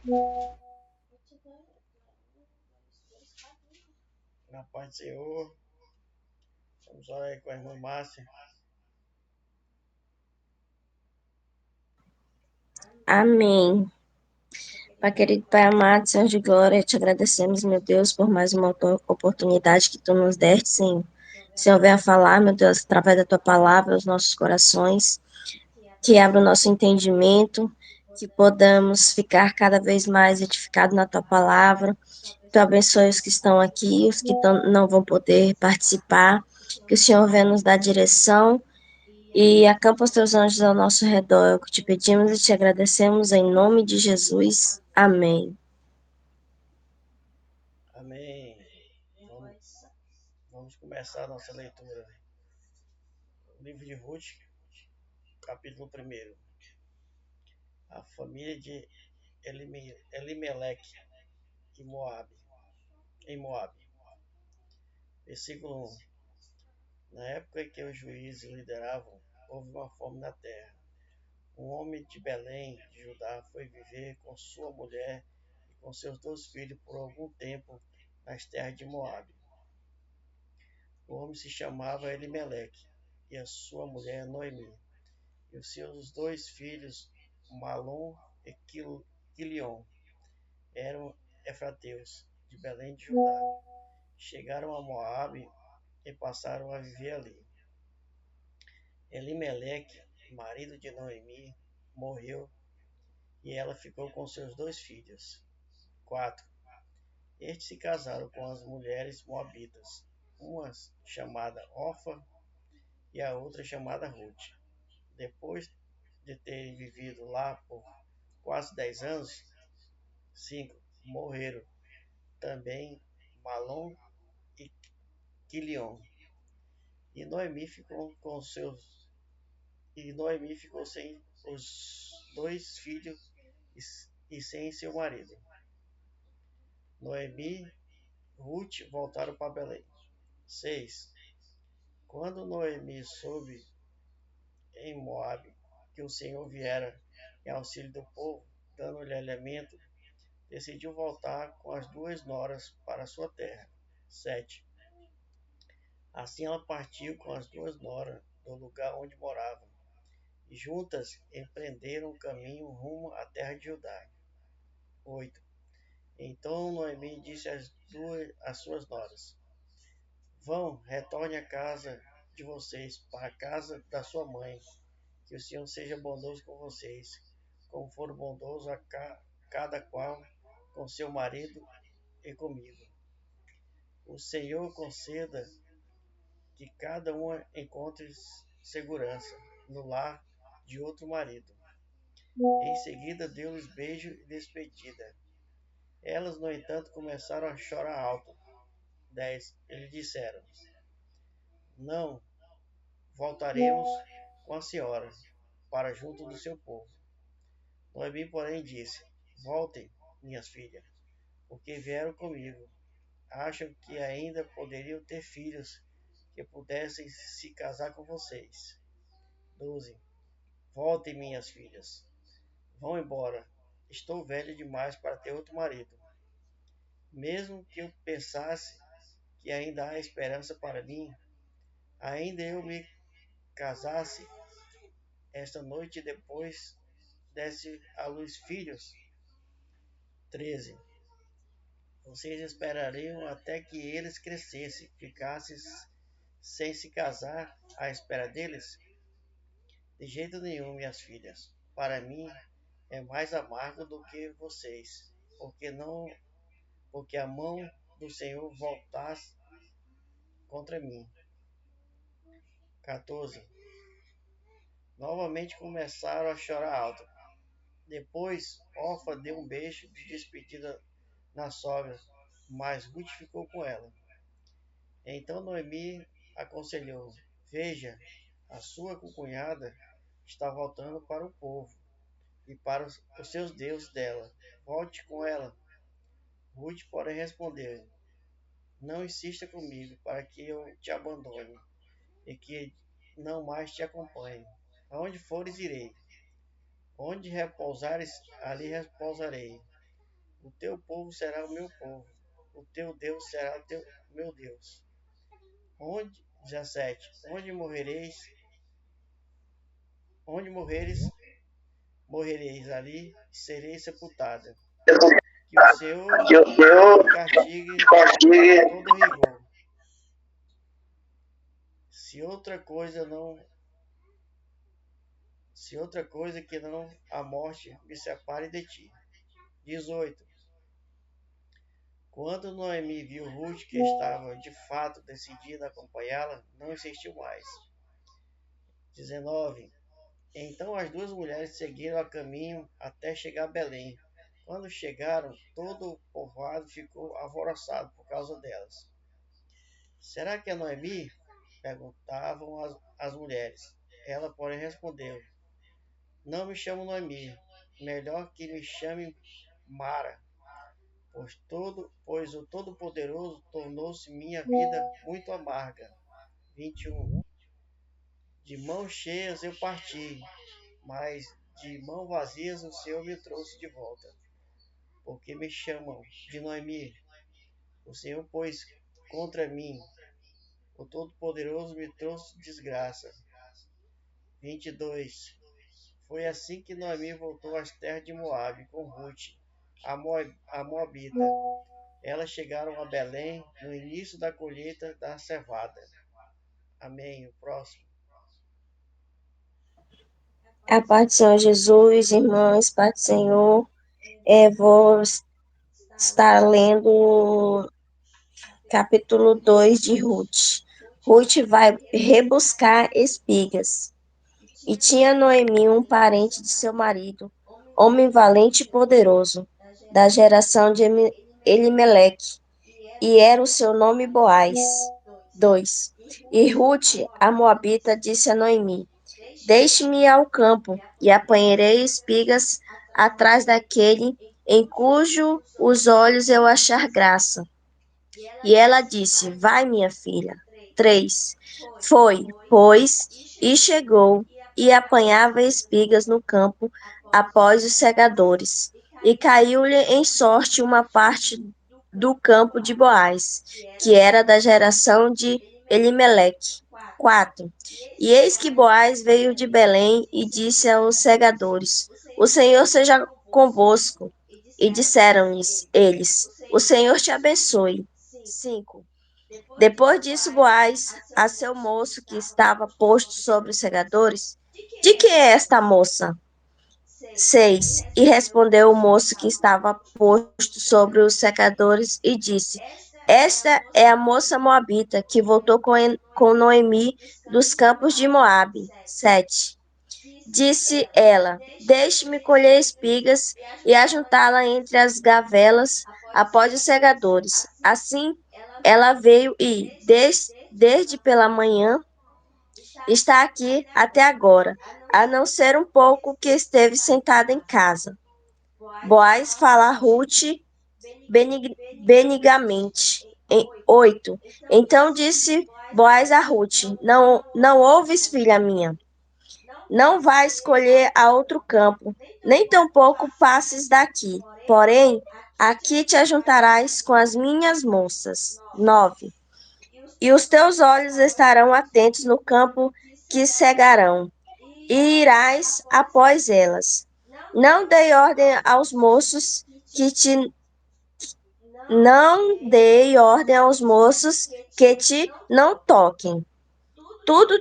Na paz do Senhor, vamos orar aí com a irmã Márcia. Amém. Pai querido, Pai amado, Senhor de glória, te agradecemos, meu Deus, por mais uma oportunidade que tu nos deste, Senhor. Senhor, venha falar, meu Deus, através da tua palavra, aos nossos corações, que abra o nosso entendimento, que podamos ficar cada vez mais edificados na tua palavra. Tu abençoe os que estão aqui, os que não vão poder participar, que o Senhor venha nos dar direção e acampa os teus anjos ao nosso redor. É o que te pedimos e te agradecemos em nome de Jesus. Amém. Amém. Vamos começar a nossa leitura. O livro de Ruth, capítulo 1. A família de Elimeleque e Moabe, em Moabe. Versículo 1. Na época em que os juízes lideravam, houve uma fome na terra. Um homem de Belém, de Judá, foi viver com sua mulher e com seus 2 filhos por algum tempo nas terras de Moabe. O homem se chamava Elimeleque e a sua mulher Noemi, e os seus 2 filhos, Malom e Quilion, eram efrateus, de Belém de Judá. Chegaram a Moabe e passaram a viver ali. Elimeleque, marido de Noemi, morreu e ela ficou com seus 2 filhos. 4. Estes se casaram com as mulheres moabitas, uma chamada Orfa e a outra chamada Ruth. Depois de terem vivido lá por quase 10 anos, 5. Morreram também Malom e Quilion. E Noemi ficou com seus e Noemi ficou sem os 2 filhos e sem seu marido. Noemi e Ruth voltaram para Belém. 6. Quando Noemi soube em Moabe que o Senhor viera em auxílio do povo, dando-lhe alimento, decidiu voltar com as 2 noras para sua terra. 7. Assim ela partiu com as 2 noras do lugar onde moravam, e juntas empreenderam o caminho rumo à terra de Judá. 8. Então Noemi disse às suas noras: Vão, retorne à casa de vocês, para a casa da sua mãe. Que o Senhor seja bondoso com vocês, como for bondoso a cada qual com seu marido e comigo. O Senhor conceda que cada uma encontre segurança no lar de outro marido. Em seguida deu-lhes beijo e despedida. Elas, no entanto, começaram a chorar alto. 10. Eles disseram: Não voltaremos com a senhora para junto do seu povo. Noemi, porém, disse: Voltem, minhas filhas, porque vieram comigo. Acham que ainda poderiam ter filhos que pudessem se casar com vocês. 12. Voltem, minhas filhas. Vão embora. Estou velha demais para ter outro marido. Mesmo que eu pensasse que ainda há esperança para mim, ainda eu me casasse esta noite e depois desse à luz filhos. 13. Vocês esperariam até que eles crescessem, ficassem sem se casar à espera deles? De jeito nenhum, minhas filhas. Para mim é mais amargo do que vocês, porque a mão do Senhor voltasse contra mim. 14. Novamente começaram a chorar alto. Depois, Orfa deu um beijo de despedida na sogra, mas Ruth ficou com ela. Então Noemi aconselhou: Veja, a sua concunhada está voltando para o povo e para os seus deuses dela. Volte com ela. Ruth, porém, respondeu: Não insista comigo para que eu te abandone e que não mais te acompanhe. Aonde fores, irei. Onde repousares, ali repousarei. O teu povo será o meu povo, o teu Deus será meu Deus. 17. Onde morreres, morrereis, ali sereis sepultada. Que o Senhor Que o Senhor te castigue castigue. com todo rigor. Se outra coisa não, se outra coisa que não a morte me separe de ti. 18. Quando Noemi viu Ruth que estava de fato decidida a acompanhá-la, não insistiu mais. 19. Então as duas mulheres seguiram a caminho até chegar a Belém. Quando chegaram, todo o povoado ficou alvoroçado por causa delas. Será que é Noemi? Perguntavam as mulheres. Ela, porém, respondeu: Não me chamo Noemi, melhor que me chame Mara, pois o Todo-Poderoso tornou-se minha vida muito amarga. 21. De mãos cheias eu parti, mas de mãos vazias o Senhor me trouxe de volta. Porque me chamam de Noemi, o Senhor pôs contra mim, o Todo-Poderoso me trouxe desgraça. 22. Foi assim que Noemi voltou às terras de Moabe com Ruth, a Moabita. Elas chegaram a Belém no início da colheita da cevada. Amém. O próximo. A paz do Senhor Jesus, irmãos, paz do Senhor. Vou estar lendo capítulo 2 de Ruth. Ruth vai rebuscar espigas. E tinha Noemi um parente de seu marido, homem valente e poderoso, da geração de Elimeleque, e era o seu nome Boaz. 2. E Ruth, a Moabita, disse a Noemi: Deixe-me ir ao campo, e apanharei espigas atrás daquele em cujo os olhos eu achar graça. E ela disse: Vai, minha filha. 3. Foi, pois, e chegou, e apanhava espigas no campo após os segadores. E caiu-lhe em sorte uma parte do campo de Boaz, que era da geração de Elimeleque. 4. E eis que Boaz veio de Belém e disse aos segadores: O Senhor seja convosco. E disseram-lhes eles: O Senhor te abençoe. 5. Depois disso, Boaz, a seu moço que estava posto sobre os segadores: De que é esta moça? 6. E respondeu o moço que estava posto sobre os secadores e disse: Esta é a moça moabita que voltou com Noemi dos campos de Moabe. 7. Disse ela: Deixe-me colher espigas e ajuntá-la entre as gavelas após os segadores. Assim ela veio e, desde pela manhã, está aqui até agora, a não ser um pouco que esteve sentada em casa. Boaz fala a Ruth benigamente. 8. Então disse Boaz a Ruth: Não ouves, filha minha? Não vais escolher a outro campo, nem tampouco passes daqui. Porém, aqui te ajuntarás com as minhas moças. 9. E os teus olhos estarão atentos no campo que cegarão, e irás após elas. Não dei ordem aos moços que te não dei ordem aos moços que te não toquem. Tudo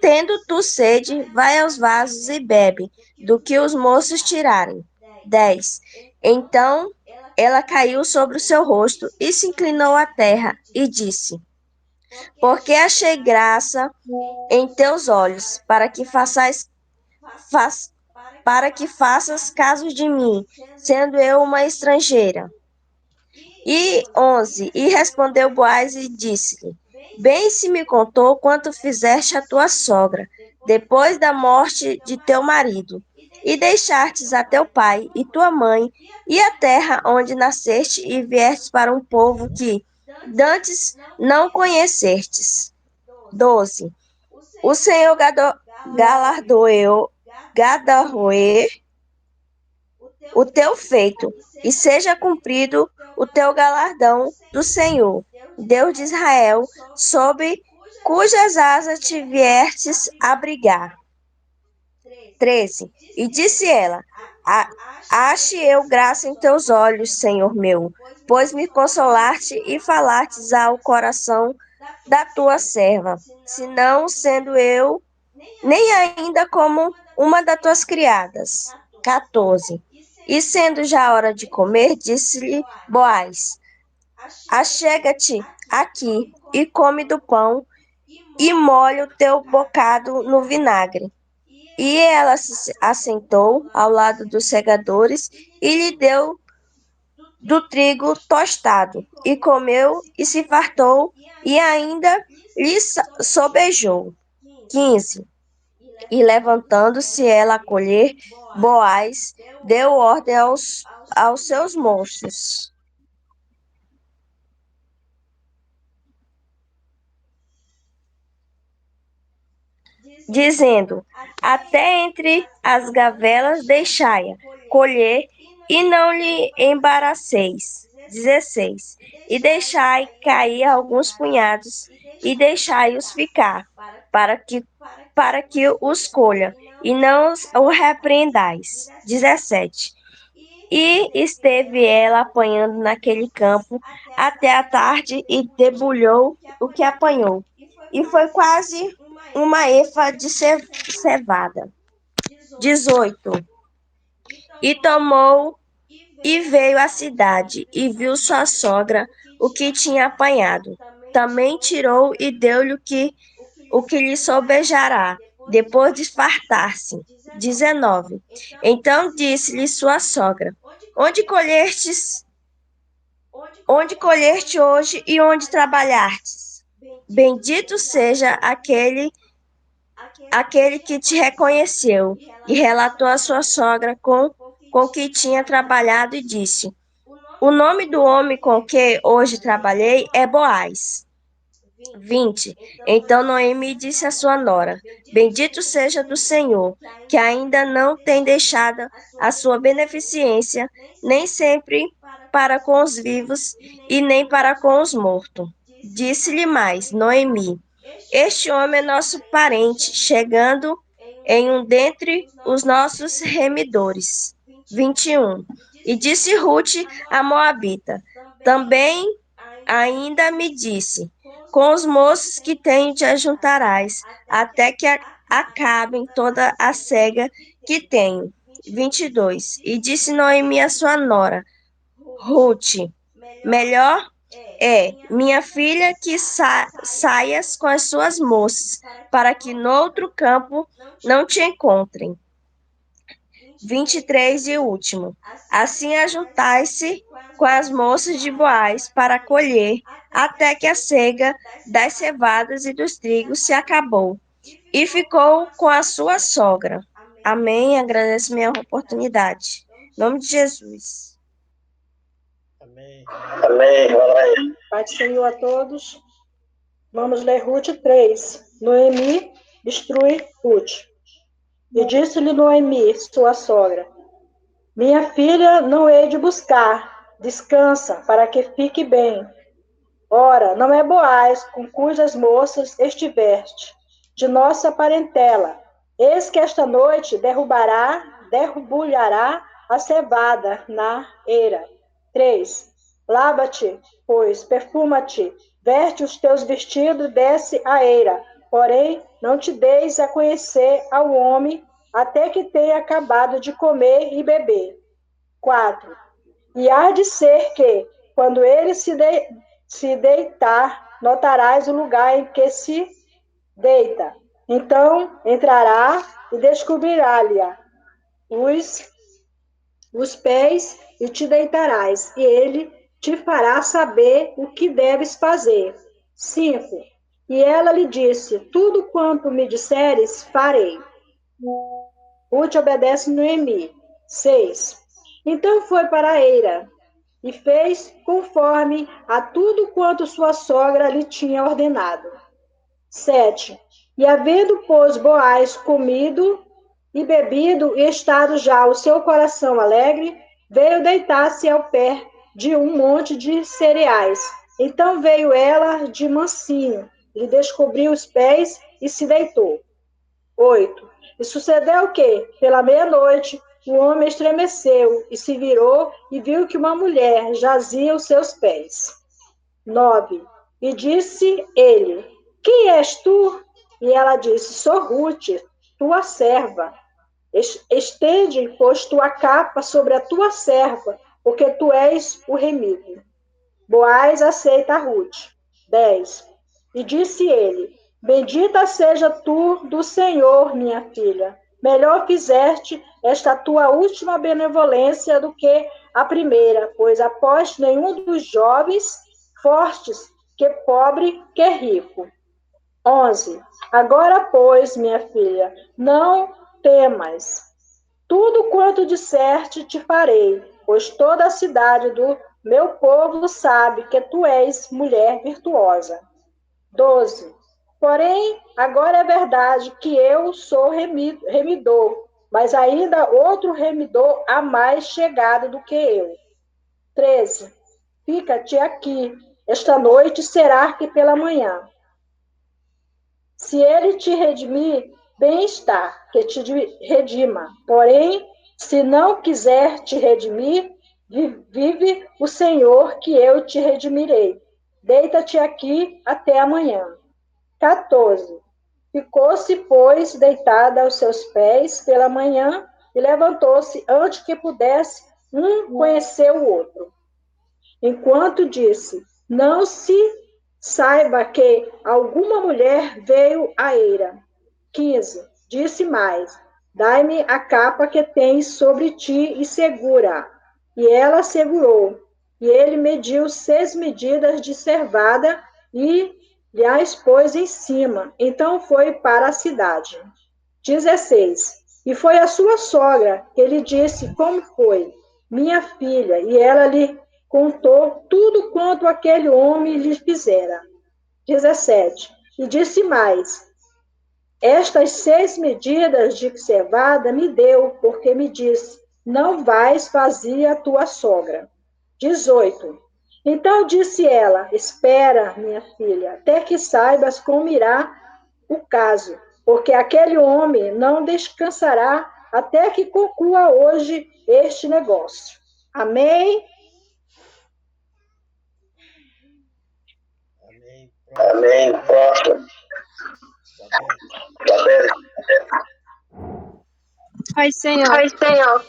tendo tu sede, vai aos vasos e bebe do que os moços tirarem. 10. Então ela caiu sobre o seu rosto e se inclinou à terra e disse: Porque achei graça em teus olhos, faz, para que faças caso de mim, sendo eu uma estrangeira. E 11. E respondeu Boaz e disse-lhe: Bem se me contou quanto fizeste a tua sogra, depois da morte de teu marido, e deixastes a teu pai e tua mãe, e a terra onde nasceste, e viestes para um povo que dantes não conhecestes. 12. O Senhor galardoou o teu feito, e seja cumprido o teu galardão do Senhor, Deus de Israel, sob cujas asas te viertes abrigar. 13. E disse ela: Ache eu graça em teus olhos, Senhor meu, pois me consolaste e falastes ao coração da tua serva, senão sendo eu nem ainda como uma das tuas criadas. 14. E sendo já hora de comer, disse-lhe Boaz: Achega-te aqui e come do pão e molha o teu bocado no vinagre. E ela se assentou ao lado dos segadores e lhe deu do trigo tostado, e comeu e se fartou, e ainda lhe sobejou. 15. E levantando-se ela a colher, Boaz deu ordem aos seus moços, dizendo: Até entre as gavelas deixai-a colher, e não lhe embaraceis. 16. E deixai cair alguns punhados, e deixai-os ficar, para que, para que os colha, e não o repreendais. 17. E esteve ela apanhando naquele campo até a tarde e debulhou o que apanhou. E foi quase uma efa de cevada. 18. E tomou e veio à cidade e viu sua sogra o que tinha apanhado. Também tirou e deu-lhe o que lhe sobejará, depois de fartar-se. 19. Então disse-lhe sua sogra: Onde colhestes, onde colheste hoje e onde trabalhastes? Bendito seja aquele que te reconheceu. E relatou a sua sogra com que tinha trabalhado e disse: O nome do homem com que hoje trabalhei é Boaz. 20. Então Noemi disse à sua nora: Bendito seja do Senhor, que ainda não tem deixado a sua beneficência, nem sempre para com os vivos e nem para com os mortos. Disse-lhe mais Noemi: Este homem é nosso parente, chegando em um dentre os nossos remidores. 21. E disse Ruth a Moabita: Também ainda me disse: Com os moços que tenho te ajuntarás, até que acabem toda a cega que tenho. 22. E disse Noemi a sua nora, Ruth: Melhor é, minha filha, que saias com as suas moças, para que no outro campo não te encontrem. 23 e último. Assim ajuntai-se com as moças de Boaz para colher, até que a cega das cevadas e dos trigos se acabou, e ficou com a sua sogra. Amém. Agradeço minha oportunidade. Em nome de Jesus. Amém. Amém. Pai do Senhor a todos. Vamos ler Ruth 3. Noemi instrui Ruth. E disse-lhe Noemi, sua sogra: Minha filha, não hei de buscar. Descansa, para que fique bem. Ora, não é Boaz com cujas moças estiveste, de nossa parentela. Eis que esta noite derrubulhará a cevada na eira. 3. Lava-te, pois, perfuma-te, veste os teus vestidos, desce a eira. Porém, não te deis a conhecer ao homem, até que tenha acabado de comer e beber. 4. E há de ser que, quando ele se deitar, notarás o lugar em que se deita. Então entrará e descobrirá-lhe os pés e te deitarás, e ele te fará saber o que deves fazer. 5. E ela lhe disse: Tudo quanto me disseres, farei. Ruth obedece Noemi. 6. Então foi para a eira e fez conforme a tudo quanto sua sogra lhe tinha ordenado. 7. E havendo, pois, Boaz comido e bebido, e estado já o seu coração alegre, veio deitar-se ao pé de um monte de cereais. Então veio ela de mansinho, lhe descobriu os pés e se deitou. 8. E sucedeu que, pela meia-noite, o homem estremeceu e se virou e viu que uma mulher jazia aos seus pés. 9. E disse ele: Quem és tu? E ela disse: Sou Ruth, tua serva. Estende, pois, tua capa sobre a tua serva, porque tu és o remido. Boaz aceita Ruth. 10. E disse ele: Bendita seja tu do Senhor, minha filha. Melhor fizeste esta tua última benevolência do que a primeira, pois após nenhum dos jovens fortes, que pobre, que rico. 11. Agora, pois, minha filha, não temas. Tudo quanto disserte te farei, pois toda a cidade do meu povo sabe que tu és mulher virtuosa. 12. Porém, agora é verdade que eu sou remidor, mas ainda outro remidor há mais chegado do que eu. 13. Fica-te aqui, esta noite será que pela manhã. Se ele te redimir, bem está, que te redima. Porém, se não quiser te redimir, vive o Senhor que eu te redimirei. Deita-te aqui até amanhã. 14. Ficou-se, pois, deitada aos seus pés pela manhã e levantou-se antes que pudesse um conhecer o outro. Enquanto disse: Não se saiba que alguma mulher veio à eira. 15. Disse mais: Dai-me a capa que tens sobre ti e segura. E ela segurou. E ele mediu 6 medidas de cevada e lhe a expôs em cima. Então foi para a cidade. 16. E foi a sua sogra que lhe disse como foi, minha filha, e ela lhe contou tudo quanto aquele homem lhe fizera. 17. E disse mais: Estas 6 medidas de cevada me deu, porque me disse: Não vais fazer a tua sogra. 18. Então disse ela: Espera, minha filha, até que saibas como irá o caso, porque aquele homem não descansará até que conclua hoje este negócio. Amém? Amém. Amém. Próximo. Isabel. Pai Senhor, Pai Senhor.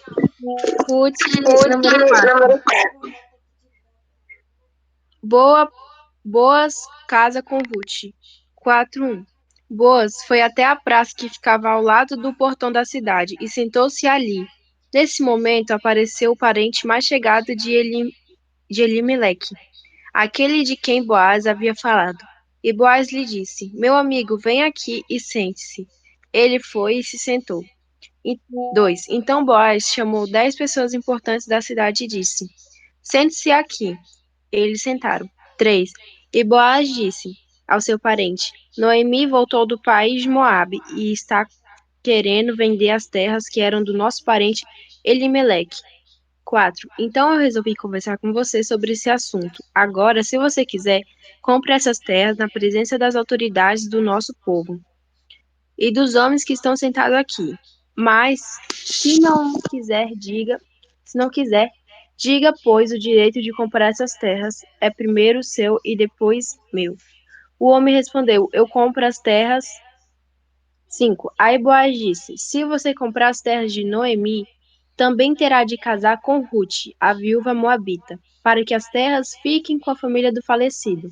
Ruth, Ruth, número 4. número 4. Boas casa com Ruth. 4:1. Boas foi até a praça que ficava ao lado do portão da cidade e sentou-se ali. Nesse momento apareceu o parente mais chegado de Elimeleque, aquele de quem Boaz havia falado. E Boaz lhe disse: Meu amigo, vem aqui e sente-se. Ele foi e se sentou. 2. Então Boaz chamou 10 pessoas importantes da cidade e disse: Sente-se aqui. Eles sentaram. 3. E Boaz disse ao seu parente: Noemi voltou do país de Moabe e está querendo vender as terras que eram do nosso parente Elimeleque. 4. Então eu resolvi conversar com você sobre esse assunto. Agora, se você quiser, compre essas terras na presença das autoridades do nosso povo e dos homens que estão sentados aqui. Mas, se não quiser, diga, pois o direito de comprar essas terras é primeiro seu e depois meu. O homem respondeu: Eu compro as terras. 5. Aí Boaz disse: Se você comprar as terras de Noemi, também terá de casar com Ruth, a viúva moabita, para que as terras fiquem com a família do falecido.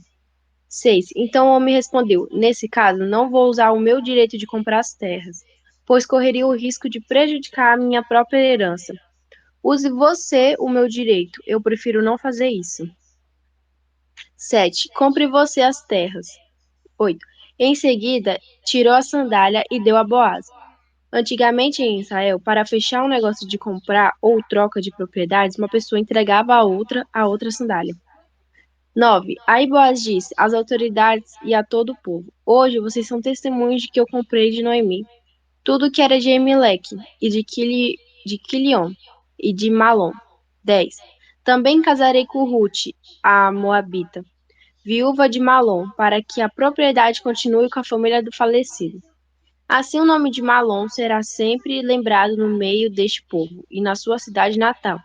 6. Então o homem respondeu: Nesse caso, não vou usar o meu direito de comprar as terras, pois correria o risco de prejudicar a minha própria herança. Use você o meu direito, eu prefiro não fazer isso. 7. Compre você as terras. 8. Em seguida, tirou a sandália e deu a Boaz. Antigamente em Israel, para fechar um negócio de comprar ou troca de propriedades, uma pessoa entregava a outra sandália. 9. Aí Boaz disse às autoridades e a todo o povo: Hoje vocês são testemunhos de que eu comprei de Noemi tudo que era de Emelec, e de Quilion, e de Malom. 10. Também casarei com Ruth, a Moabita, viúva de Malom, para que a propriedade continue com a família do falecido. Assim o nome de Malom será sempre lembrado no meio deste povo, e na sua cidade natal.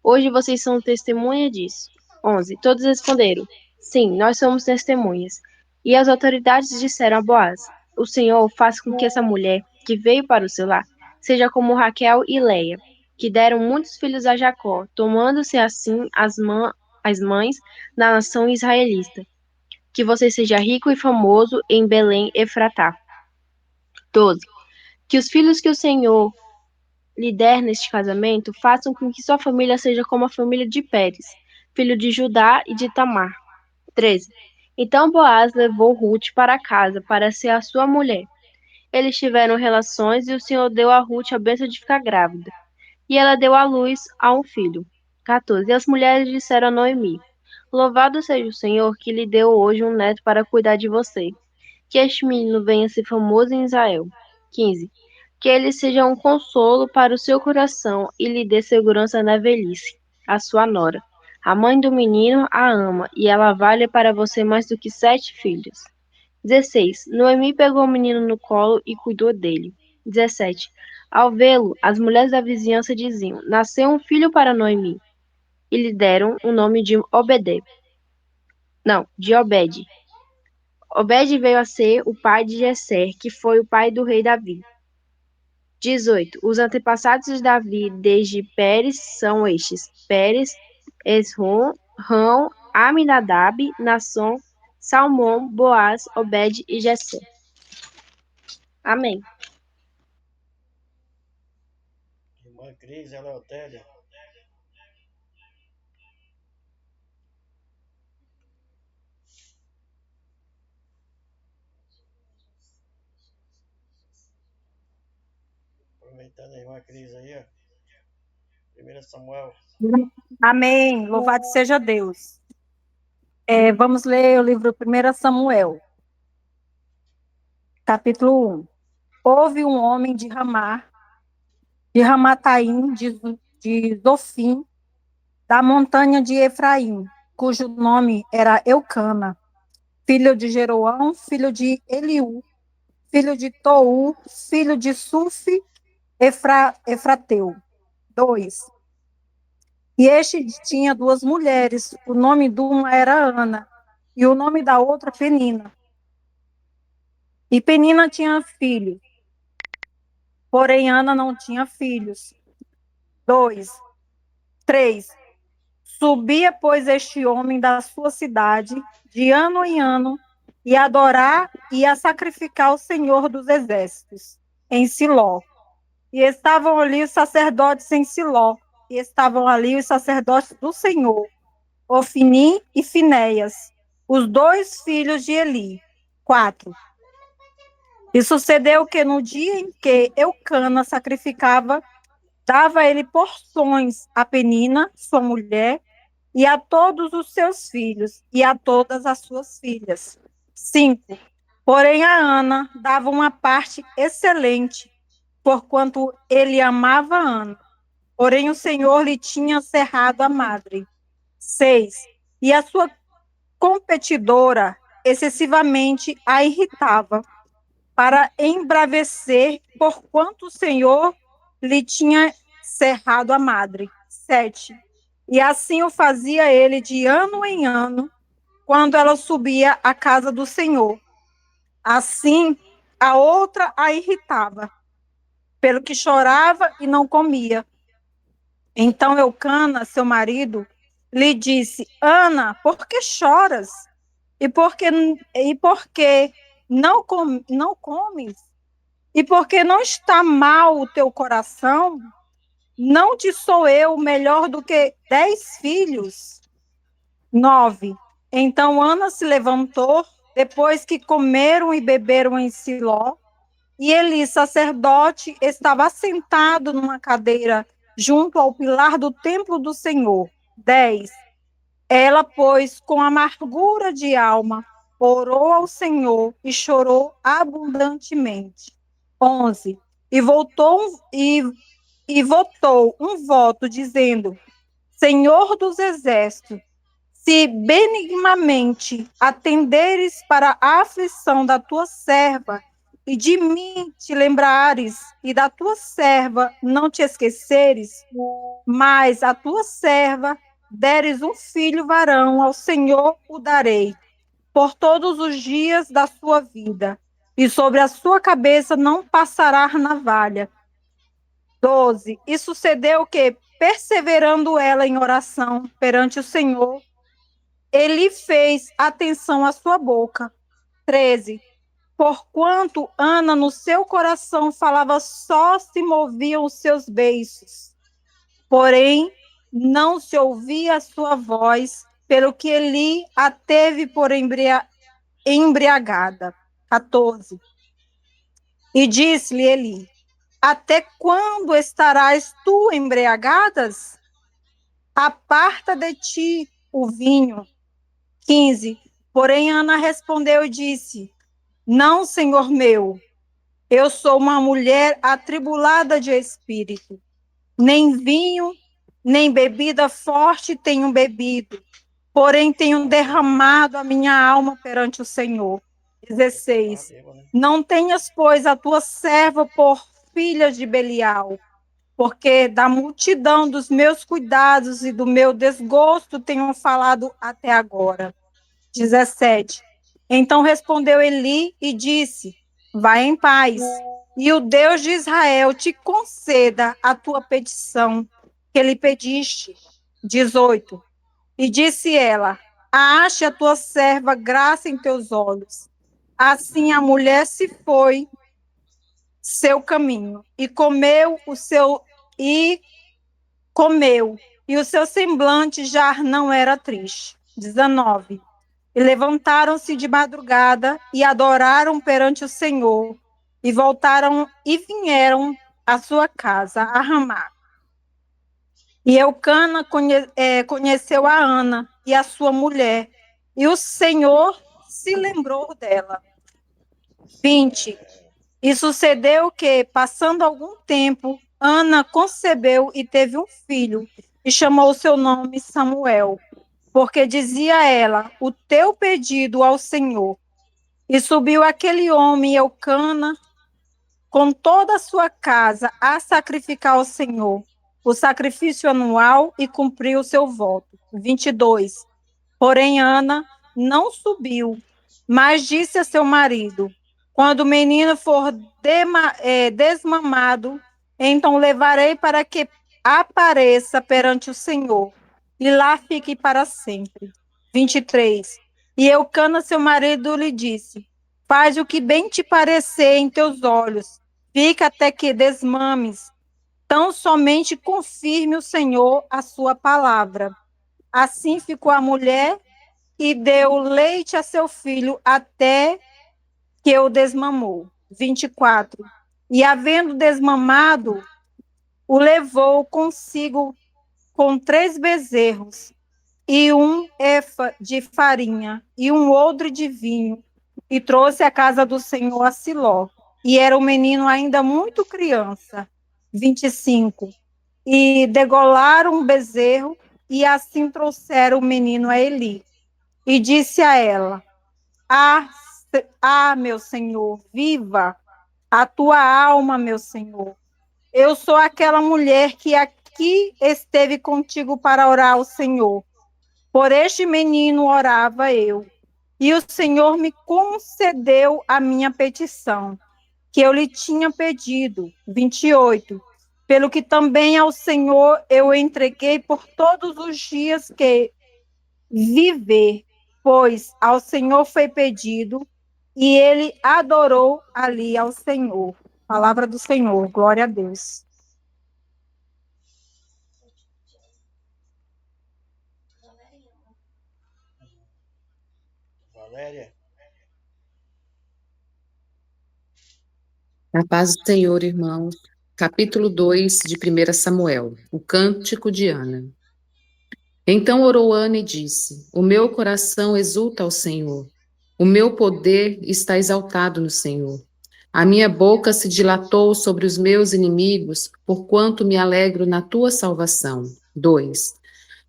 Hoje vocês são testemunha disso. 11. Todos responderam: sim, nós somos testemunhas. E as autoridades disseram a Boaz: o Senhor faça com que essa mulher, que veio para o seu lar, seja como Raquel e Leia, que deram muitos filhos a Jacó, tomando-se assim as mães da nação israelita. Que você seja rico e famoso em Belém Efratá. 12. Que os filhos que o Senhor lhe der neste casamento façam com que sua família seja como a família de Pérez, filho de Judá e de Tamar. 13. Então Boaz levou Ruth para casa para ser a sua mulher. Eles tiveram relações e o Senhor deu a Ruth a bênção de ficar grávida. E ela deu à luz a um filho. 14. E as mulheres disseram a Noemi: louvado seja o Senhor que lhe deu hoje um neto para cuidar de você. Que este menino venha a ser famoso em Israel. 15. Que ele seja um consolo para o seu coração e lhe dê segurança na velhice. A sua nora. A mãe do menino a ama, e ela vale para você mais do que 7 filhos. 16. Noemi pegou o menino no colo e cuidou dele. 17. Ao vê-lo, as mulheres da vizinhança diziam: nasceu um filho para Noemi. E lhe deram o nome de Obed. Não, de Obed. Obed veio a ser o pai de Jesser, que foi o pai do rei Davi. 18. Os antepassados de Davi desde Pérez são estes: Pérez, Esrom, Rão, Aminadab, Nasson, Salmão, Boaz, Obed e Jessé. Amém. Irmã Cris, Eleutéria. Aproveitando a irmã Cris aí, ó. 1 Samuel. Amém. Louvado seja Deus. Vamos ler o livro 1 Samuel, capítulo 1. Houve um homem de Ramataim, de Zofim, da montanha de Efraim, cujo nome era Eucana, filho de Jeroão, filho de Eliú, filho de Tou, filho de Sufi, Efrateu. 2. E este tinha 2 mulheres, o nome de uma era Ana, e o nome da outra Penina. E Penina tinha filhos, porém Ana não tinha filhos. 2. 3. Subia, pois, este homem da sua cidade, de ano em ano, e adorar e a sacrificar o Senhor dos Exércitos, em Siló. E estavam ali os sacerdotes em Siló, e estavam ali os sacerdotes do Senhor, Ofni e Finéias, os 2 filhos de Eli. 4. E sucedeu que no dia em que Eucana sacrificava, dava ele porções a Penina, sua mulher, e a todos os seus filhos, e a todas as suas filhas. 5. Porém a Ana dava uma parte excelente, porquanto ele amava Ana. Porém o Senhor lhe tinha cerrado a madre. 6. E a sua competidora excessivamente a irritava, para embravecer, porquanto o Senhor lhe tinha cerrado a madre. 7. E assim o fazia ele de ano em ano, quando ela subia à casa do Senhor. Assim, a outra a irritava, pelo que chorava e não comia. Então Eucana, seu marido, lhe disse: Ana, por que choras? E por que não comes? E porque não está mal o teu coração? Não te sou eu melhor do que 10 filhos? 9. Então Ana se levantou, depois que comeram e beberam em Siló, e Eli, sacerdote, estava assentado numa cadeira junto ao pilar do templo do Senhor. 10. Ela, pois, com amargura de alma, orou ao Senhor e chorou abundantemente. 11. E votou um voto dizendo: Senhor dos exércitos, se benignamente atenderes para a aflição da tua serva, e de mim te lembrares, e da tua serva não te esqueceres, mas a tua serva deres um filho varão, ao Senhor o darei, por todos os dias da sua vida, e sobre a sua cabeça não passará navalha. 12. E sucedeu que, perseverando ela em oração perante o Senhor, ele fez atenção à sua boca. 13. Porquanto Ana no seu coração falava, só se moviam os seus beiços. Porém, não se ouvia a sua voz, pelo que Eli a teve por embriagada. 14. E disse-lhe Eli: Até quando estarás tu embriagadas? Aparta de ti o vinho. 15. Porém, Ana respondeu e disse: Não, senhor meu, eu sou uma mulher atribulada de espírito. Nem vinho, nem bebida forte tenho bebido, porém tenho derramado a minha alma perante o Senhor. 16. Não tenhas, pois, a tua serva por filha de Belial, porque da multidão dos meus cuidados e do meu desgosto tenho falado até agora. 17. Então respondeu Eli e disse: Vai em paz, e o Deus de Israel te conceda a tua petição que lhe pediste. 18. E disse ela: Ache a tua serva graça em teus olhos. Assim a mulher se foi seu caminho e comeu, e o seu semblante já não era triste. 19. E levantaram-se de madrugada e adoraram perante o Senhor, e voltaram e vieram à sua casa, a Ramá. E Eucana conheceu a Ana e a sua mulher, e o Senhor se lembrou dela. 20. E sucedeu que, passando algum tempo, Ana concebeu e teve um filho, e chamou seu nome Samuel, porque dizia ela: O teu pedido ao Senhor. E subiu aquele homem, Eucana, com toda a sua casa, a sacrificar ao Senhor o sacrifício anual, e cumpriu o seu voto. 22. Porém, Ana não subiu, mas disse a seu marido: Quando o menino for desmamado, então o levarei para que apareça perante o Senhor, e lá fique para sempre. 23. E Eucana, seu marido, lhe disse: Faz o que bem te parecer em teus olhos, fica até que desmames, tão somente confirme o Senhor a sua palavra. Assim ficou a mulher e deu leite a seu filho até que o desmamou. 24. E havendo desmamado, o levou consigo com 3 bezerros, e um efa de farinha, e um odre de vinho, e trouxe à casa do Senhor a Siló. E era o menino ainda muito criança. 25. E degolaram um bezerro, e assim trouxeram o menino a Eli. E disse a ela: meu Senhor, viva a tua alma, meu Senhor. Eu sou aquela mulher que aqui esteve contigo para orar ao Senhor. Por este menino orava eu, e o Senhor me concedeu a minha petição, que eu lhe tinha pedido. 28. Pelo que também ao Senhor eu entreguei por todos os dias que viver, pois ao Senhor foi pedido, e ele adorou ali ao Senhor. Palavra do Senhor, glória a Deus. Valéria, A paz do Senhor, irmãos. Capítulo 2 de 1 Samuel, o cântico de Ana. Então orou Ana e disse: O meu coração exulta ao Senhor, o meu poder está exaltado no Senhor. A minha boca se dilatou sobre os meus inimigos, porquanto me alegro na tua salvação. 2.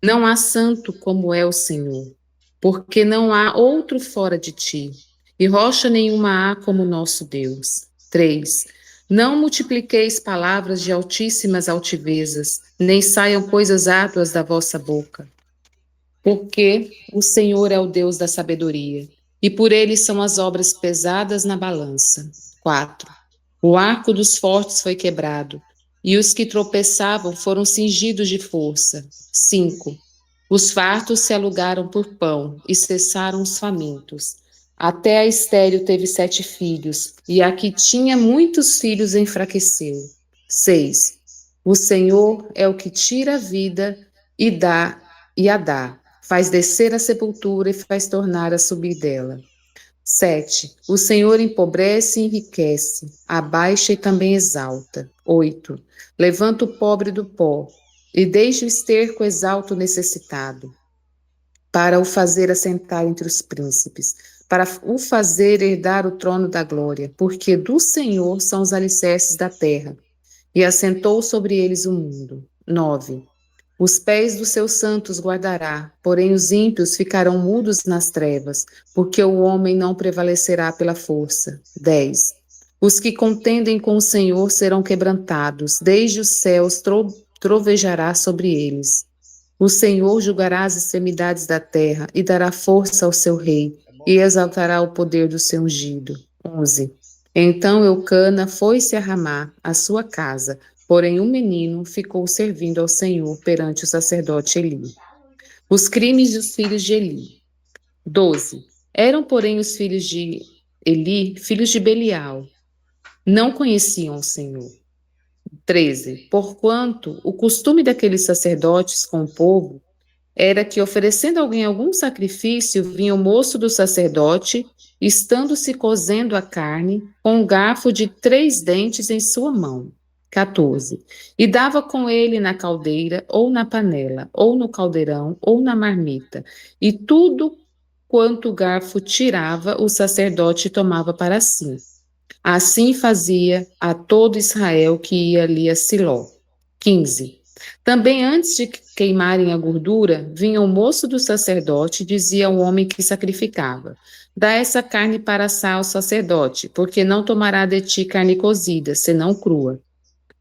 Não há santo como é o Senhor, porque não há outro fora de ti, e rocha nenhuma há como nosso Deus. 3. Não multipliqueis palavras de altíssimas altivezas, nem saiam coisas árduas da vossa boca, porque o Senhor é o Deus da sabedoria, e por ele são as obras pesadas na balança. 4. O arco dos fortes foi quebrado, e os que tropeçavam foram cingidos de força. 5. Os fartos se alugaram por pão, e cessaram os famintos. Até a estéril teve 7 filhos, e a que tinha muitos filhos enfraqueceu. 6. O Senhor é o que tira a vida e dá e a dá, faz descer a sepultura e faz tornar a subir dela. 7. O Senhor empobrece e enriquece, abaixa e também exalta. 8. Levanta o pobre do pó, e deixa o esterco exalta o necessitado, para o fazer assentar entre os príncipes, para o fazer herdar o trono da glória, porque do Senhor são os alicerces da terra, e assentou sobre eles o mundo. 9. Os pés dos seus santos guardará, porém os ímpios ficarão mudos nas trevas, porque o homem não prevalecerá pela força. 10. Os que contendem com o Senhor serão quebrantados, desde os céus trovejará sobre eles. O Senhor julgará as extremidades da terra e dará força ao seu rei, e exaltará o poder do seu ungido. 11. Então Eucana foi-se a Ramá, a sua casa, porém o menino ficou servindo ao Senhor perante o sacerdote Eli. Os crimes dos filhos de Eli. 12. Eram, porém, os filhos de Eli, filhos de Belial. Não conheciam o Senhor. 13. Porquanto o costume daqueles sacerdotes com o povo era que, oferecendo alguém algum sacrifício, vinha o moço do sacerdote, estando-se cozendo a carne, com um garfo de 3 dentes em sua mão. 14. E dava com ele na caldeira, ou na panela, ou no caldeirão, ou na marmita, e tudo quanto o garfo tirava, o sacerdote tomava para si. Assim fazia a todo Israel que ia ali a Siló. 15. Também antes de queimarem a gordura, vinha o moço do sacerdote e dizia ao homem que sacrificava: dá essa carne para assar ao sacerdote, porque não tomará de ti carne cozida, senão crua.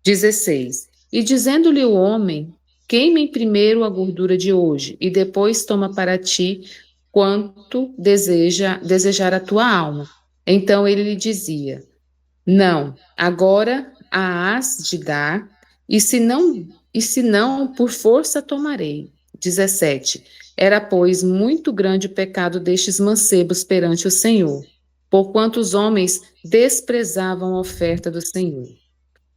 16. E dizendo-lhe o homem: queime primeiro a gordura de hoje, e depois toma para ti quanto desejar a tua alma. Então ele lhe dizia: não, agora a hás de dar, e se não, por força tomarei. 17. Era, pois, muito grande o pecado destes mancebos perante o Senhor, porquanto os homens desprezavam a oferta do Senhor.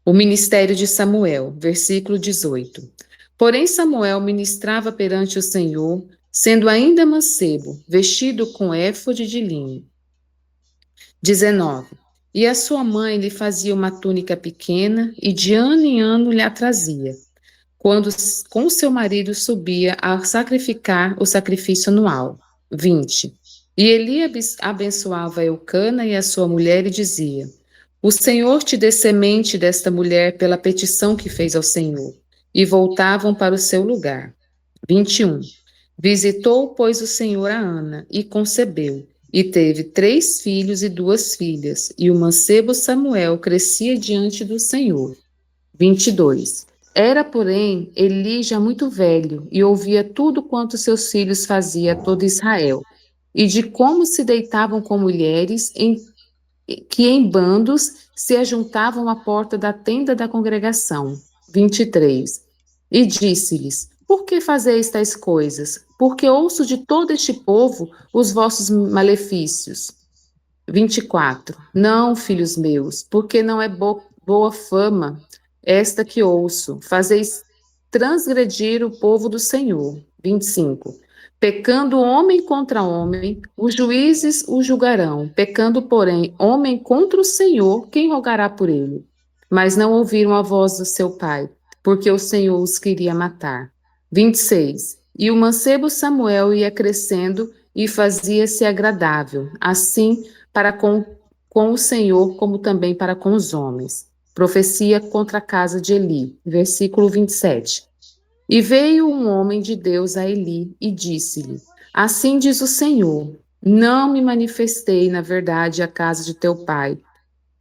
O ministério de Samuel, versículo 18. Porém Samuel ministrava perante o Senhor, sendo ainda mancebo, vestido com éfode de linho. 19. E a sua mãe lhe fazia uma túnica pequena, e de ano em ano lhe a trazia, quando com seu marido subia a sacrificar o sacrifício anual. 20. E Eli abençoava Eucana e a sua mulher e dizia: o Senhor te dê semente desta mulher pela petição que fez ao Senhor. E voltavam para o seu lugar. 21. Visitou, pois, o Senhor a Ana, e concebeu, e teve 3 filhos e 2 filhas, e o mancebo Samuel crescia diante do Senhor. 22. Era, porém, Eli já muito velho, e ouvia tudo quanto seus filhos fazia a todo Israel, e de como se deitavam com mulheres que em bandos se ajuntavam à porta da tenda da congregação. 23. E disse-lhes: por que fazeis tais coisas? Porque ouço de todo este povo os vossos malefícios. 24. Não, filhos meus, porque não é boa fama esta que ouço. Fazeis transgredir o povo do Senhor. 25. Pecando homem contra homem, os juízes o julgarão. Pecando, porém, homem contra o Senhor, quem rogará por ele? Mas não ouviram a voz do seu pai, porque o Senhor os queria matar. 26. E o mancebo Samuel ia crescendo e fazia-se agradável, assim para com com o Senhor como também para com os homens. Profecia contra a casa de Eli. Versículo 27. E veio um homem de Deus a Eli e disse-lhe: Assim diz o Senhor: Não me manifestei, na verdade, à casa de teu pai,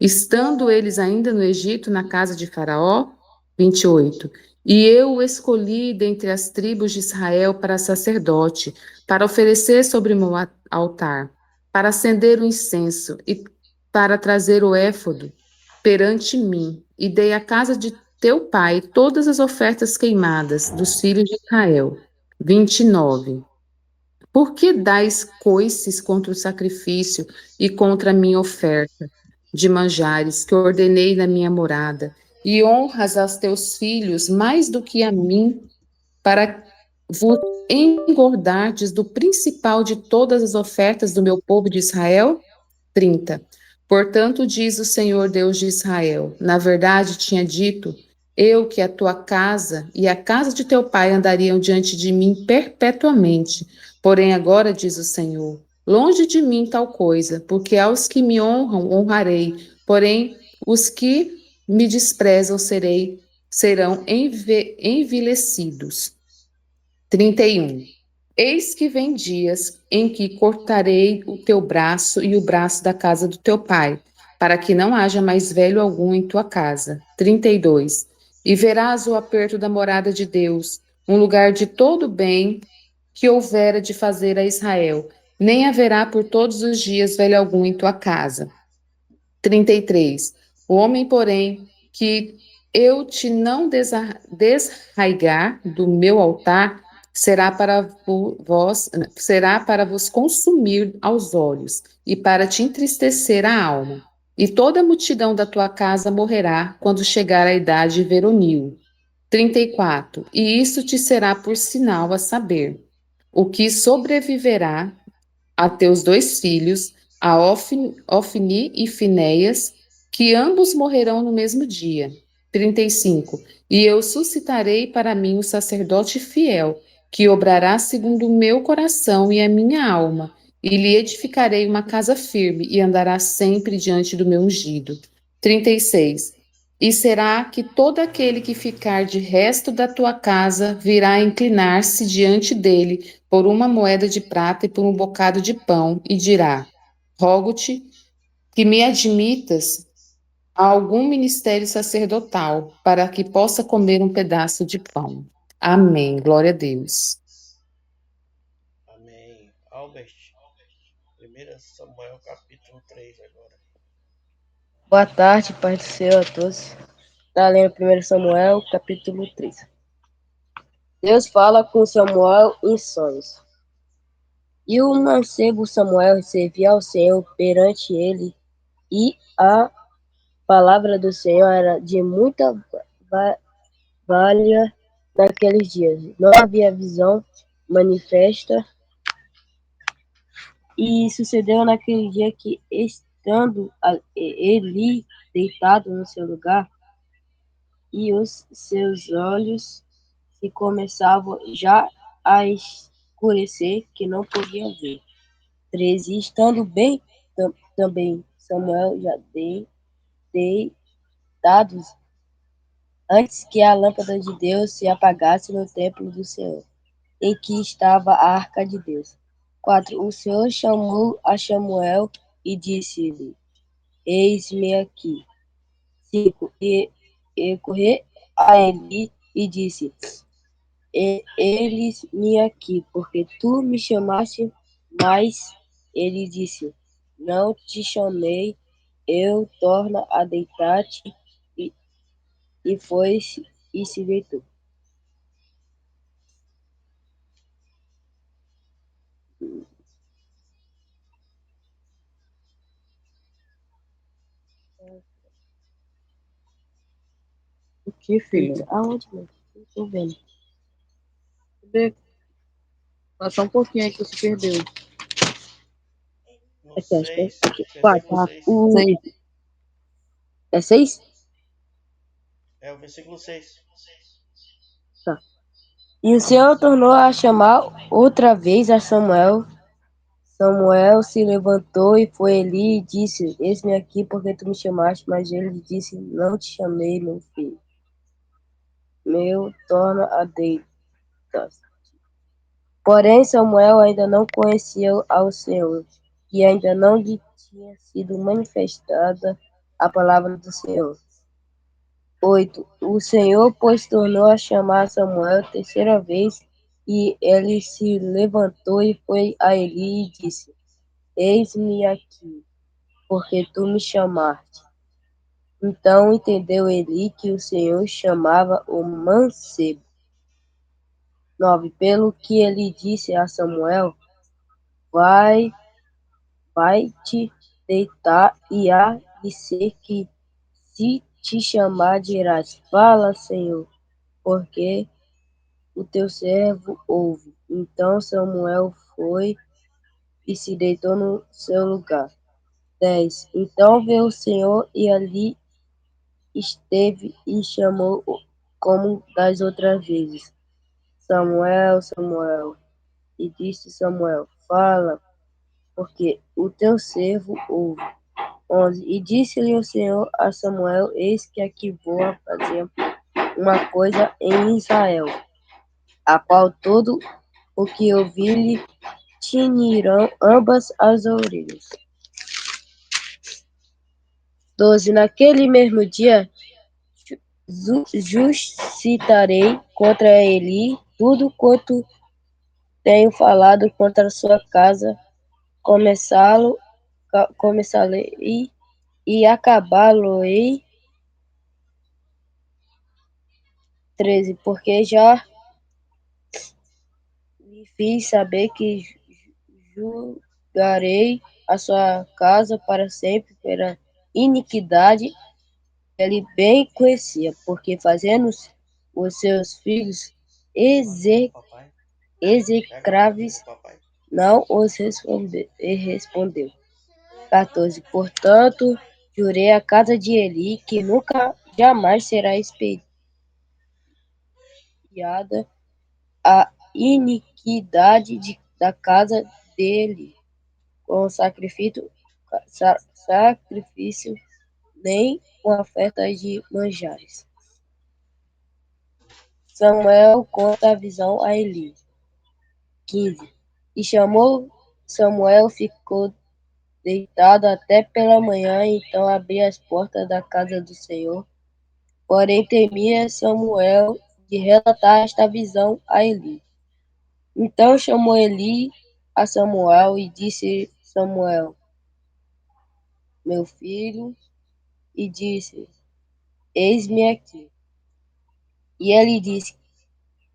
estando eles ainda no Egito, na casa de Faraó? 28. E eu o escolhi dentre as tribos de Israel para sacerdote, para oferecer sobre o meu altar, para acender o incenso e para trazer o éfodo perante mim. E dei à casa de teu pai todas as ofertas queimadas dos filhos de Israel. 29. Por que dais coices contra o sacrifício e contra a minha oferta de manjares que ordenei na minha morada, e honras aos teus filhos mais do que a mim, para vos engordardes do principal de todas as ofertas do meu povo de Israel? 30. Portanto, diz o Senhor Deus de Israel: Na verdade, tinha dito eu que a tua casa e a casa de teu pai andariam diante de mim perpetuamente. Porém, agora diz o Senhor: Longe de mim tal coisa, porque aos que me honram honrarei, porém os que me desprezam serão envilecidos. 31. Eis que vem dias em que cortarei o teu braço e o braço da casa do teu pai, para que não haja mais velho algum em tua casa. 32. E verás o aperto da morada de Deus, um lugar de todo bem que houvera de fazer a Israel. Nem haverá por todos os dias velho algum em tua casa. 33. O homem, porém, que eu te não desraigar do meu altar, será para vos consumir aos olhos e para te entristecer a alma. E toda a multidão da tua casa morrerá quando chegar a idade veronil. 34. E isso te será por sinal a saber: o que sobreviverá a teus dois filhos, a Ofni e Finéias, que ambos morrerão no mesmo dia. 35. E eu suscitarei para mim um sacerdote fiel, que obrará segundo o meu coração e a minha alma, e lhe edificarei uma casa firme, e andará sempre diante do meu ungido. 36. E será que todo aquele que ficar de resto da tua casa virá inclinar-se diante dele por uma moeda de prata e por um bocado de pão, e dirá: Rogo-te que me admitas a algum ministério sacerdotal, para que possa comer um pedaço de pão. Amém. Glória a Deus. Amém. Albert, 1 Samuel capítulo 3 agora. Boa tarde, Pai do Senhor a todos. Está lendo 1 Samuel, capítulo 3. Deus fala com Samuel em sonhos. E o mancebo Samuel servia ao Senhor perante ele, e a palavra do Senhor era de muita valia naqueles dias. Não havia visão manifesta. E sucedeu naquele dia que, estando Eli deitado no seu lugar, e os seus olhos se começavam já a escurecer, que não podia ver. 13. Estando bem também Samuel já deitados, antes que a lâmpada de Deus se apagasse no templo do Senhor, em que estava a arca de Deus. 4. O Senhor chamou a Samuel e disse-lhe: Eis-me aqui. 5. E correu a Eli e disse: Eis-me aqui, porque tu me chamaste. Mas ele disse: Não te chamei, eu torno a deitar-te. E foi-se e se deitou. O que, filho? Aonde, mano? Não tô vendo. Cadê? Passa um pouquinho aí que você perdeu. No Aqui, acho que é 6, aqui. versículo 4. 6. É 6? É o versículo 6. E o Senhor tornou a chamar outra vez a Samuel, Samuel se levantou e foi a Eli e disse: Eis-me aqui, porque tu me chamaste. Mas ele lhe disse: Não te chamei, meu filho. Meu, torna a deitar. Porém, Samuel ainda não conhecia ao Senhor, e ainda não lhe tinha sido manifestada a palavra do Senhor. 8. O Senhor, pois, tornou a chamar Samuel terceira vez, e ele se levantou e foi a Eli e disse: Eis-me aqui, porque tu me chamaste. Então entendeu Eli que o Senhor chamava o mancebo. 9. Pelo que ele disse a Samuel: Vai te deitar, e há de ser que, se te chamar, dirás: Fala, Senhor, porque o teu servo ouve. Então Samuel foi e se deitou no seu lugar. 10. Então veio o Senhor e ali esteve e chamou como das outras vezes: Samuel, Samuel. E disse Samuel: Fala, porque o teu servo ouve. 11. E disse-lhe o Senhor a Samuel: Eis que aqui vou a fazer uma coisa em Israel, a qual todo o que ouvir-lhe tinirão ambas as orelhas. 12. Naquele mesmo dia suscitarei contra ele tudo quanto tenho falado contra a sua casa, começá-lo-ei e acabá-lo-ei. 13. Porque já lhe fiz saber que julgarei a sua casa para sempre pela iniquidade. Ele bem conhecia, porque fazendo os seus filhos Papai, execráveis, papai. não os respondeu. 14. Portanto, jurei à casa de Eli que nunca jamais será expiada a iniquidade da casa dele com sacrifício, nem com ofertas de manjares. Samuel conta a visão a Eli. 15. E chamou Samuel, ficou deitado até pela manhã, então abriu as portas da casa do Senhor. Porém temia Samuel de relatar esta visão a Eli. Então chamou Eli a Samuel e disse: Samuel, meu filho, e disse: Eis-me aqui. E ele disse: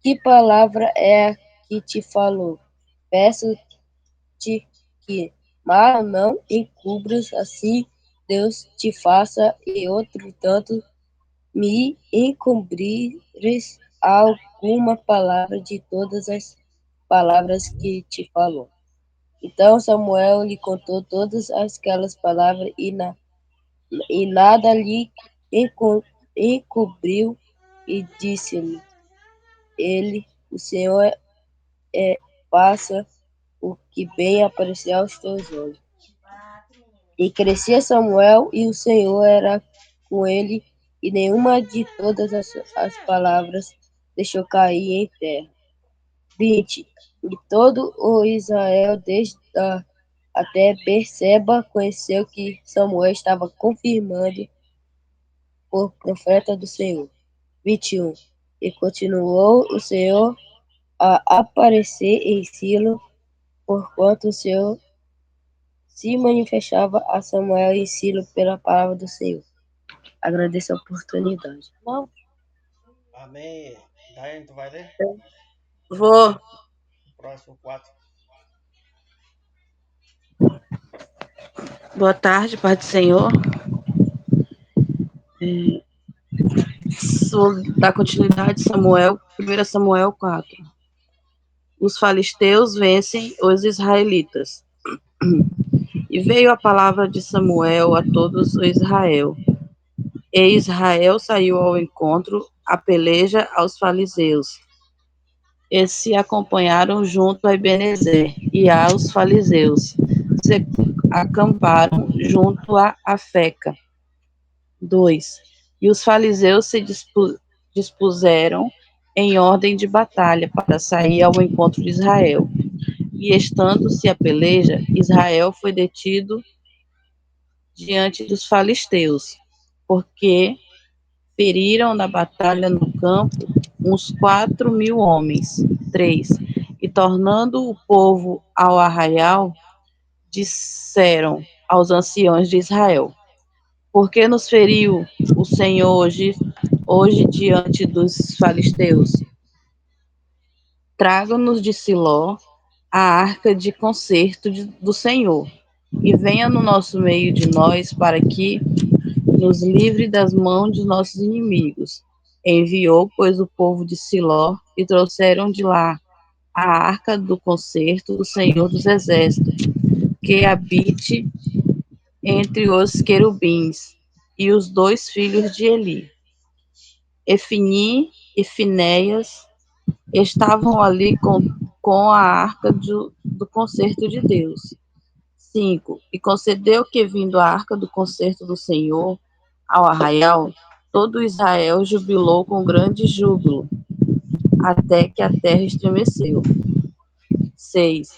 Que palavra é a que te falou? Peço-te que mal não encubras, assim Deus te faça, e outro tanto me encobrires alguma palavra de todas as palavras que te falou. Então Samuel lhe contou todas aquelas palavras e nada lhe encobriu, e disse-lhe ele: O Senhor faça o que bem aparecer aos teus olhos. E crescia Samuel, e o Senhor era com ele, e nenhuma de todas as palavras deixou cair em terra. 20. E todo o Israel, desde até Berseba, conheceu que Samuel estava confirmando por profeta do Senhor. 21. E continuou o Senhor a aparecer em Silo, porquanto o Senhor se manifestava a Samuel em Silo pela palavra do Senhor. Agradeço a oportunidade. Não, Amém. Daiane, tu vai ler? vou. Próximo 4. Boa tarde, Pai do Senhor. Vou dar continuidade, Samuel, 1 Samuel 4. Os filisteus vencem os israelitas. E veio a palavra de Samuel a todos o Israel. E Israel saiu ao encontro, a peleja aos filisteus. e se acompanharam junto a Ebenezer e aos fariseus. Se acamparam junto a Afeca. 2. E os fariseus se dispuseram em ordem de batalha para sair ao encontro de Israel. E estando-se a peleja, Israel foi detido diante dos filisteus, porque feriram na batalha no campo uns 4.000 homens. 3. E tornando o povo ao arraial, disseram aos anciões de Israel: por que nos feriu o Senhor hoje diante dos filisteus? Traga-nos de Siló a arca de concerto do Senhor, e venha no nosso meio de nós, para que nos livre das mãos dos nossos inimigos. Enviou, pois, o povo de Siló, e trouxeram de lá a arca do concerto do Senhor dos Exércitos, que habite entre os querubins, e os 2 filhos de Eli, Efni e Finéias, estavam ali com a arca do concerto de Deus. 5. E concedeu que, vindo a arca do concerto do Senhor ao arraial, todo Israel jubilou com grande júbilo, até que a terra estremeceu. 6.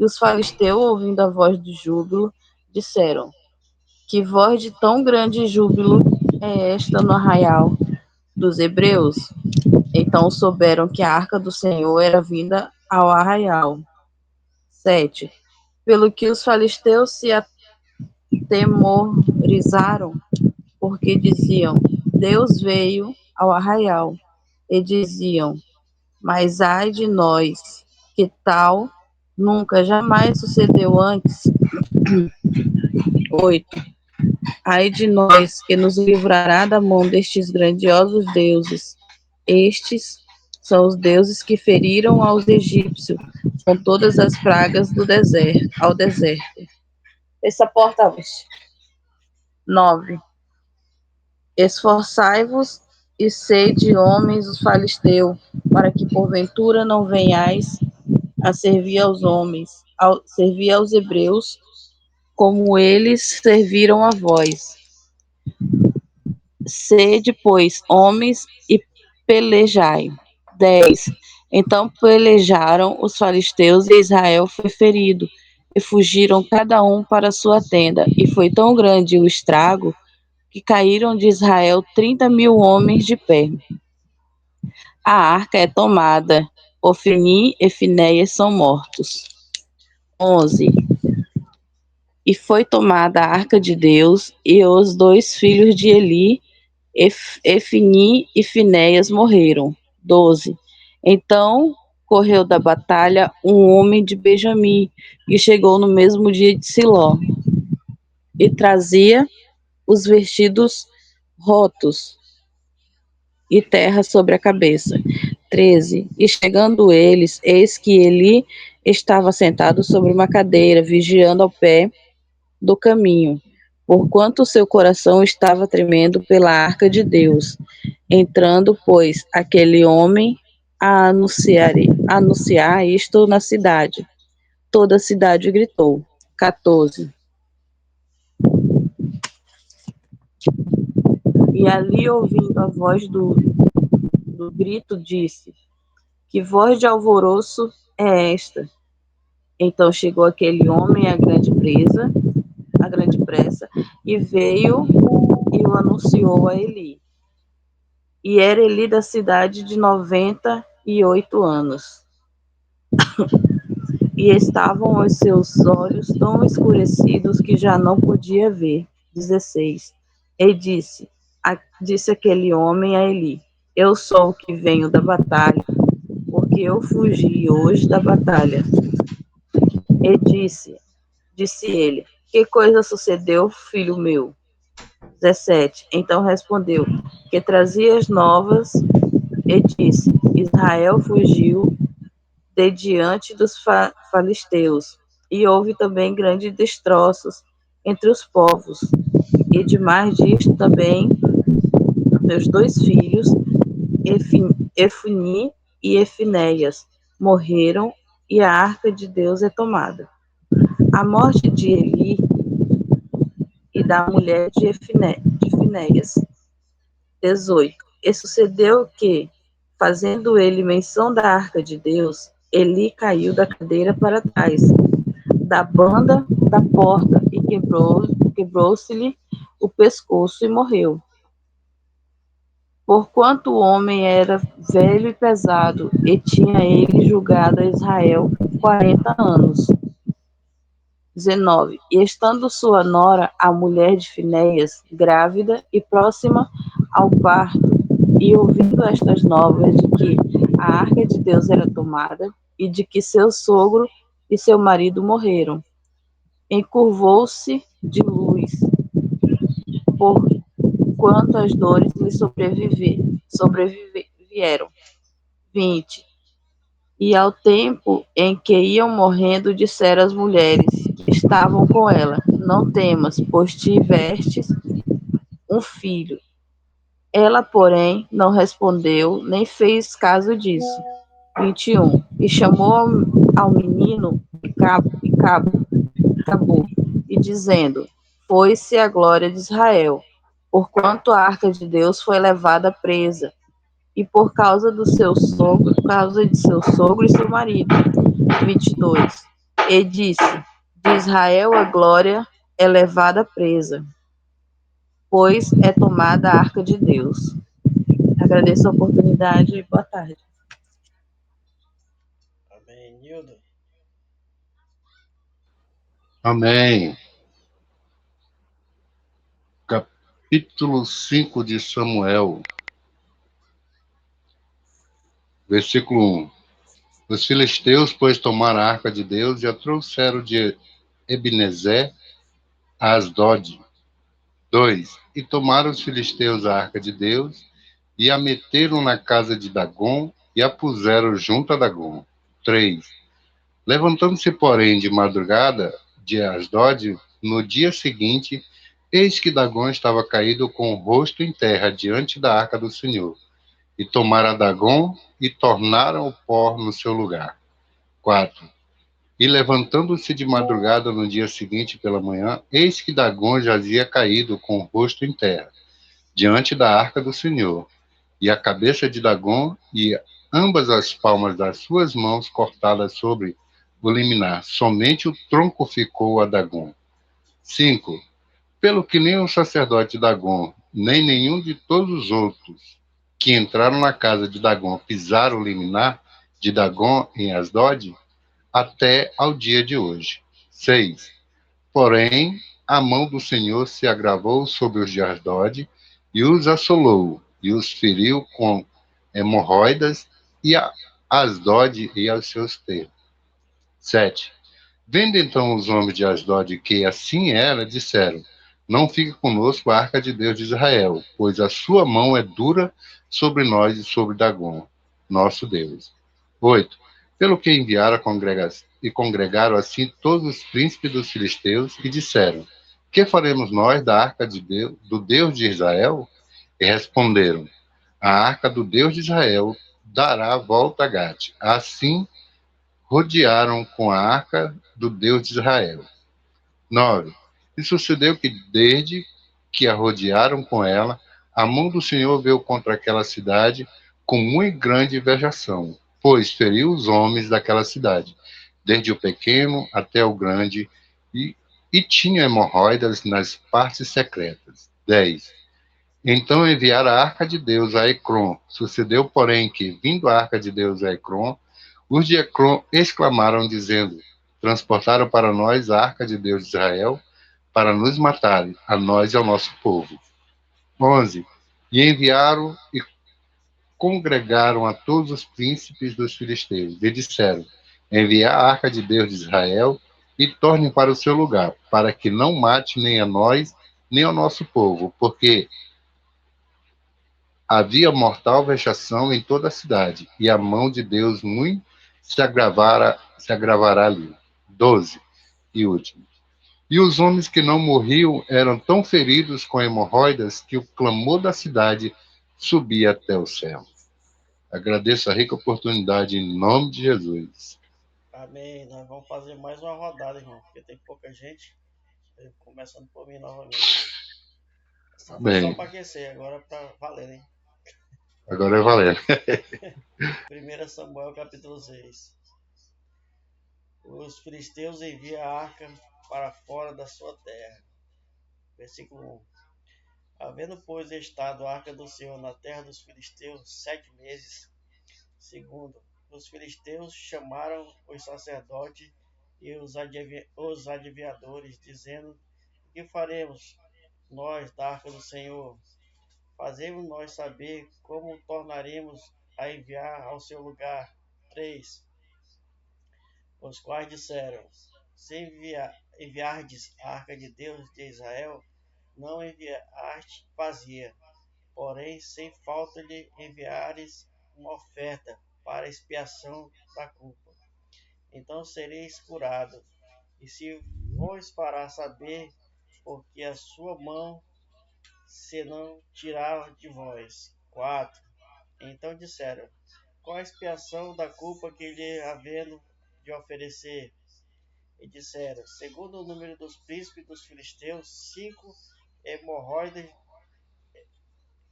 E os filisteus, ouvindo a voz do júbilo, disseram: que voz de tão grande júbilo é esta no arraial dos hebreus? Então souberam que a arca do Senhor era vinda ao arraial. 7. Pelo que os filisteus se atemorizaram, porque diziam: Deus veio ao arraial. E diziam: mas ai de nós, que tal nunca, jamais sucedeu antes. 8. Ai de nós, que nos livrará da mão destes grandiosos deuses. Estes são os deuses que feriram aos egípcios com todas as pragas do deserto, ao deserto. Essa porta. 9. Esforçai-vos e sede homens os filisteus, para que porventura não venhais a servir aos homens, servir aos hebreus, como eles serviram a vós. Sede, pois, homens e pelejai. 10. Então pelejaram os filisteus e Israel foi ferido, e fugiram cada um para sua tenda. E foi tão grande o estrago que caíram de Israel 30.000 homens de pé. A arca é tomada, Ofni e Finéias são mortos. 11. E foi tomada a arca de Deus, e os 2 filhos de Eli, Efni e Finéias, morreram. 12. Então correu da batalha um homem de Benjamim, que chegou no mesmo dia de Siló, e trazia os vestidos rotos e terra sobre a cabeça. 13. E chegando eles, eis que Eli estava sentado sobre uma cadeira, vigiando ao pé do caminho, porquanto seu coração estava tremendo pela arca de Deus. Entrando, pois, aquele homem a anunciar isto na cidade. Toda a cidade gritou. 14. E ali, ouvindo a voz do grito, disse: que voz de alvoroço é esta? Então chegou aquele homem à grande pressa, e veio e o anunciou a Eli. E era Eli da cidade de 98 anos. E estavam os seus olhos tão escurecidos que já não podia ver. 16. E disse aquele homem a Eli: eu sou o que venho da batalha, porque eu fugi hoje da batalha. E disse ele: que coisa sucedeu, filho meu? 17. Então respondeu: que trazias novas, e disse: Israel fugiu de diante dos filisteus, e houve também grandes destroços entre os povos. E demais disto também, meus 2 filhos, Efni e Efinéias, morreram e a arca de Deus é tomada. A morte de Eli e da mulher de Finéias. 18. E sucedeu que, fazendo ele menção da arca de Deus, Eli caiu da cadeira para trás, da banda da porta, e quebrou-se-lhe o pescoço e morreu. Porquanto o homem era velho e pesado, e tinha ele julgado a Israel 40 anos. 19. E estando sua nora, a mulher de Finéias, grávida e próxima ao parto, e ouvindo estas novas de que a arca de Deus era tomada, e de que seu sogro e seu marido morreram, encurvou-se de luz, porquanto as dores lhe sobrevieram. 20. E ao tempo em que iam morrendo, disseram as mulheres que estavam com ela: Não temas, pois tivestes um filho. Ela, porém, não respondeu, nem fez caso disso. 21. E chamou ao menino Cabo, e dizendo: Foi-se a glória de Israel, porquanto a arca de Deus foi levada presa, e por causa de seu sogro e seu marido. 22. E disse: De Israel a glória é levada presa, pois é tomada a arca de Deus. Agradeço a oportunidade e boa tarde. Amém. Nildo. Amém. Capítulo 5 de Samuel, versículo 1. Os filisteus, pois, tomaram a arca de Deus e a trouxeram de Ebenezer a Asdod. 2. E tomaram os filisteus a arca de Deus e a meteram na casa de Dagom e a puseram junto a Dagom. 3. Levantando-se, porém, de madrugada de Asdod, no dia seguinte, eis que Dagom estava caído com o rosto em terra diante da arca do Senhor. E tomaram a Dagom e tornaram o pó no seu lugar. 4. E levantando-se de madrugada no dia seguinte pela manhã, eis que Dagom jazia caído com o rosto em terra, diante da arca do Senhor. E a cabeça de Dagom e ambas as palmas das suas mãos cortadas sobre o liminar. Somente o tronco ficou a Dagom. 5. Pelo que nem o sacerdote Dagom, nem nenhum de todos os outros que entraram na casa de Dagom pisaram o liminar de Dagom em Asdod, até ao dia de hoje. 6. Porém, a mão do Senhor se agravou sobre os de Asdod, e os assolou, e os feriu com hemorroidas, e a Asdod e aos seus termos. 7. Vendo então os homens de Asdod que assim era, disseram: Não fique conosco a arca de Deus de Israel, pois a sua mão é dura sobre nós e sobre Dagom, nosso Deus. 8. Pelo que enviaram e congregaram assim todos os príncipes dos filisteus e disseram: Que faremos nós da arca de Deus, do Deus de Israel? E responderam: A arca do Deus de Israel dará a volta a Gate. Assim rodearam com a arca do Deus de Israel. 9. E sucedeu que, desde que a rodearam com ela, a mão do Senhor veio contra aquela cidade com muito grande vejação, pois feriu os homens daquela cidade, desde o pequeno até o grande, e tinha hemorroidas nas partes secretas. 10. Então enviaram a arca de Deus a Ecrom. Sucedeu, porém, que, vindo a arca de Deus a Ecrom, os de Ecrom exclamaram, dizendo: Transportaram para nós a arca de Deus de Israel, para nos matarem, a nós e ao nosso povo. 11. E enviaram e congregaram a todos os príncipes dos filisteus, e disseram: Enviai a arca de Deus de Israel, e tornem para o seu lugar, para que não mate nem a nós, nem ao nosso povo, porque havia mortal vexação em toda a cidade, e a mão de Deus muito se agravará ali. 12. E último. E os homens que não morriam eram tão feridos com hemorroidas que o clamor da cidade subia até o céu. Agradeço a rica oportunidade em nome de Jesus. Amém. Nós vamos fazer mais uma rodada, irmão, porque tem pouca gente. Começando por mim novamente. Essa foi só Amém. para aquecer, agora para valer, hein? Agora é valer. 1 Samuel capítulo 6. Os filisteus enviam a arca para fora da sua terra. Versículo 1. Havendo, pois, estado a arca do Senhor na terra dos filisteus 7 meses. Segundo, os filisteus chamaram os sacerdotes e os adivinhadores, dizendo: que faremos nós da arca do Senhor? Fazemos nós saber como tornaremos a enviar ao seu lugar. 3. Os quais disseram: se enviardes a arca de Deus de Israel, não enviaste vazia, porém sem falta lhe enviares uma oferta para expiação da culpa. Então sereis curados, e se vos fará saber, porque a sua mão se não tirar de vós. 4. Então disseram: qual a expiação da culpa que lhe havendo de oferecer? E disseram: segundo o número dos príncipes dos filisteus, 5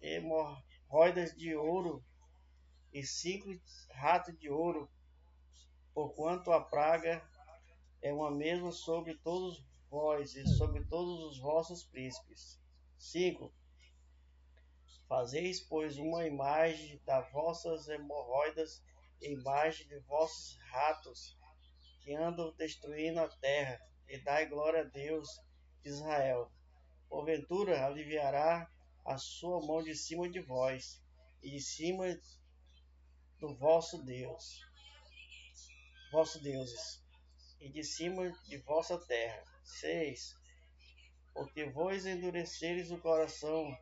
hemorroidas de ouro e 5 ratos de ouro, porquanto a praga é uma mesma sobre todos vós e sobre todos os vossos príncipes. 5. Fazeis, pois, uma imagem das vossas hemorroidas e imagem de vossos ratos que andam destruindo a terra, e dai glória a Deus de Israel. Porventura aliviará a sua mão de cima de vós, e de cima do vossos deuses, e de cima de vossa terra. 6. Porque vós endureceres o coração,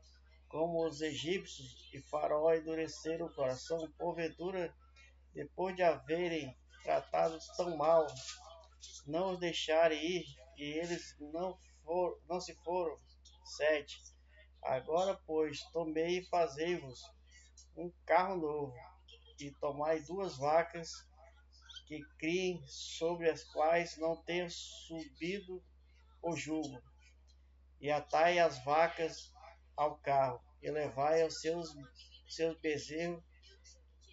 como os egípcios e Faraó endureceram o coração, porventura, depois de haverem tratado tão mal, não os deixarem ir, e eles não se foram. 7. Agora, pois, tomei e fazei-vos um carro novo, e tomai 2 vacas que criem, sobre as quais não tenha subido o jugo, e atai as vacas ao carro, e levai os seus bezerros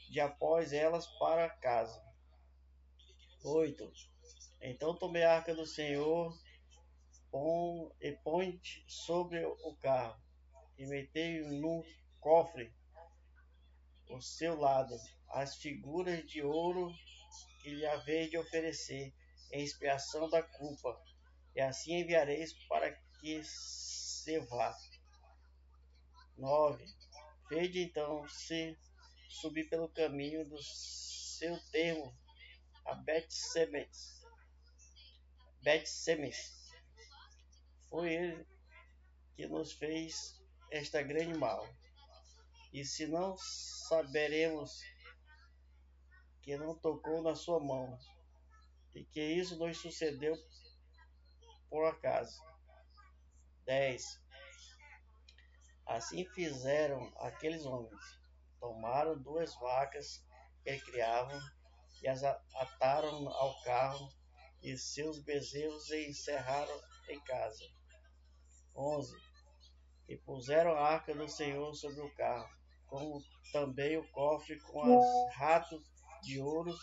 de após elas para casa. 8. Então tomei a arca do Senhor e põe-te sobre o carro, e metei num cofre ao seu lado as figuras de ouro que lhe haveis de oferecer em expiação da culpa, e assim enviareis para que se vá. 9. Vede então se subir pelo caminho do seu termo a Bet-Semes. Foi ele que nos fez esta grande mal. E se não saberemos que não tocou na sua mão, e que isso nos sucedeu por acaso. 10. Assim fizeram aqueles homens. Tomaram 2 vacas que criavam e as ataram ao carro, e seus bezerros e encerraram em casa. 11. E puseram a arca do Senhor sobre o carro, como também o cofre com os ratos de ouro,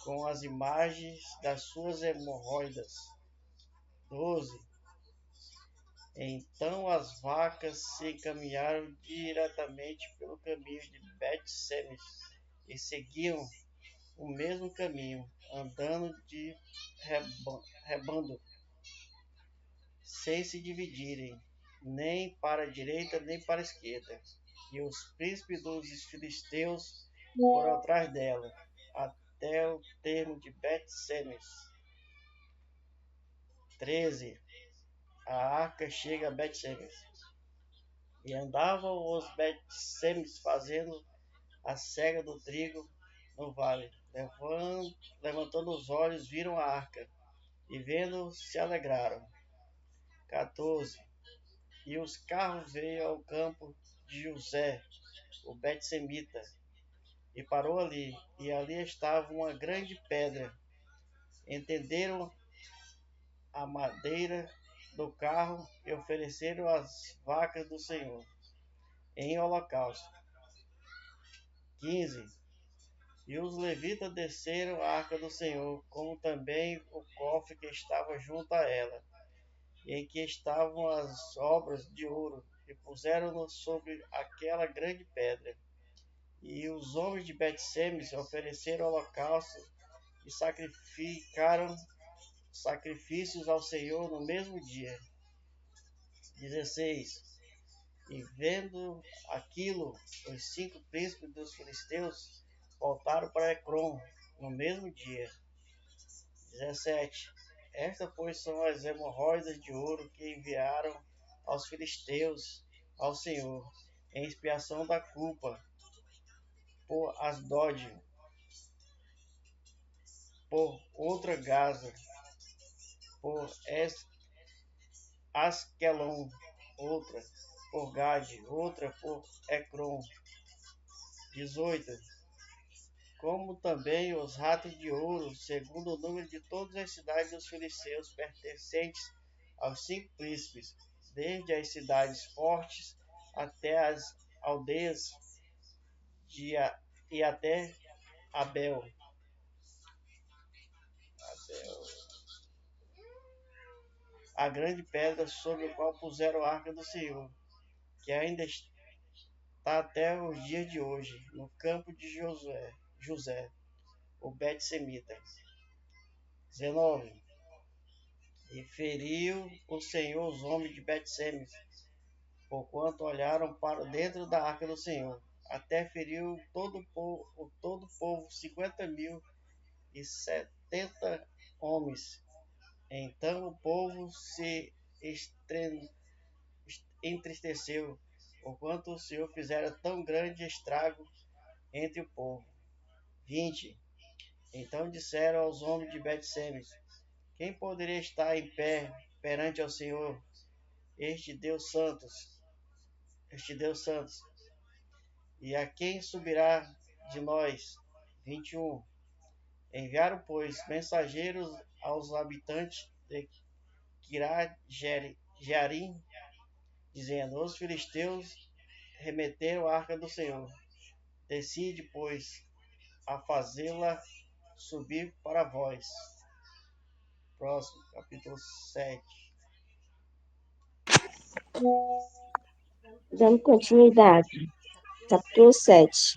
com as imagens das suas hemorroidas. 12. Então as vacas se encaminharam diretamente pelo caminho de Bet-Semes e seguiam o mesmo caminho, andando de rebando, sem se dividirem, nem para a direita nem para a esquerda. E os príncipes dos filisteus foram atrás dela, até o termo de Bet-Semes. 13. A arca chega a Bet-Semes. E andavam os Bet-Semes fazendo a cega do trigo no vale. Levantando os olhos, viram a arca, e vendo, se alegraram. 14. E os carros veio ao campo de José, o Bet-Semita, e parou ali, e ali estava uma grande pedra. Entenderam a madeira do carro e ofereceram as vacas do Senhor em holocausto. 15. E os levitas desceram a arca do Senhor, como também o cofre que estava junto a ela, em que estavam as obras de ouro, e puseram-no sobre aquela grande pedra. E os homens de Bet-Semes ofereceram holocausto e sacrificaram sacrifícios ao Senhor no mesmo dia. 16. E vendo aquilo, os 5 príncipes dos filisteus voltaram para Ecrom no mesmo dia. 17. Estas, pois, são as hemorroidas de ouro que enviaram aos filisteus ao Senhor, em expiação da culpa, por Asdod, por outra Gaza, por Asquelon, outra por Gade, outra por Ecrom. 18. Como também os ratos de ouro, segundo o número de todas as cidades dos filisteus pertencentes aos 5 príncipes, desde as cidades fortes até as aldeias e até Abel. A grande pedra sobre a qual puseram a arca do Senhor, que ainda está até os dias de hoje, no campo de José, o Bet-Semita. 19. E feriu o Senhor os homens de Bet-Semes, porquanto olharam para dentro da arca do Senhor. Até feriu todo o povo 50.070 homens. Então o povo se entristeceu, porquanto o Senhor fizera tão grande estrago entre o povo. 20. Então disseram aos homens de Bet-Semes: quem poderia estar em pé perante ao Senhor, este Deus Santo? E a quem subirá de nós? 21. Enviaram, pois, mensageiros aos habitantes de Kiriat-Jearim, dizendo: os filisteus remeteram a arca do Senhor. Decide, pois, a fazê-la subir para vós. Próximo, capítulo 7. Dando continuidade. Capítulo 7.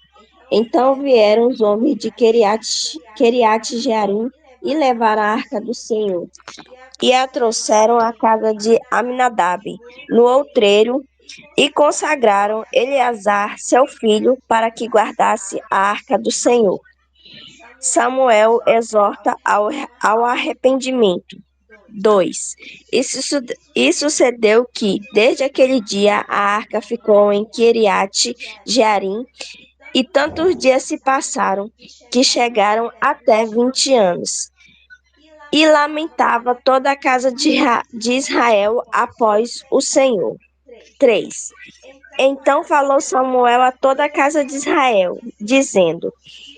Então vieram os homens de Kiriat-Jearim e levaram a arca do Senhor, e a trouxeram à casa de Aminadab, no outreiro, e consagraram Eleazar, seu filho, para que guardasse a arca do Senhor. Samuel exorta ao arrependimento. 2. E sucedeu que, desde aquele dia, a arca ficou em Kiriat-Jearim, e tantos dias se passaram, que chegaram até 20 anos. E lamentava toda a casa de Israel após o Senhor. 3. Então falou Samuel a toda a casa de Israel, dizendo: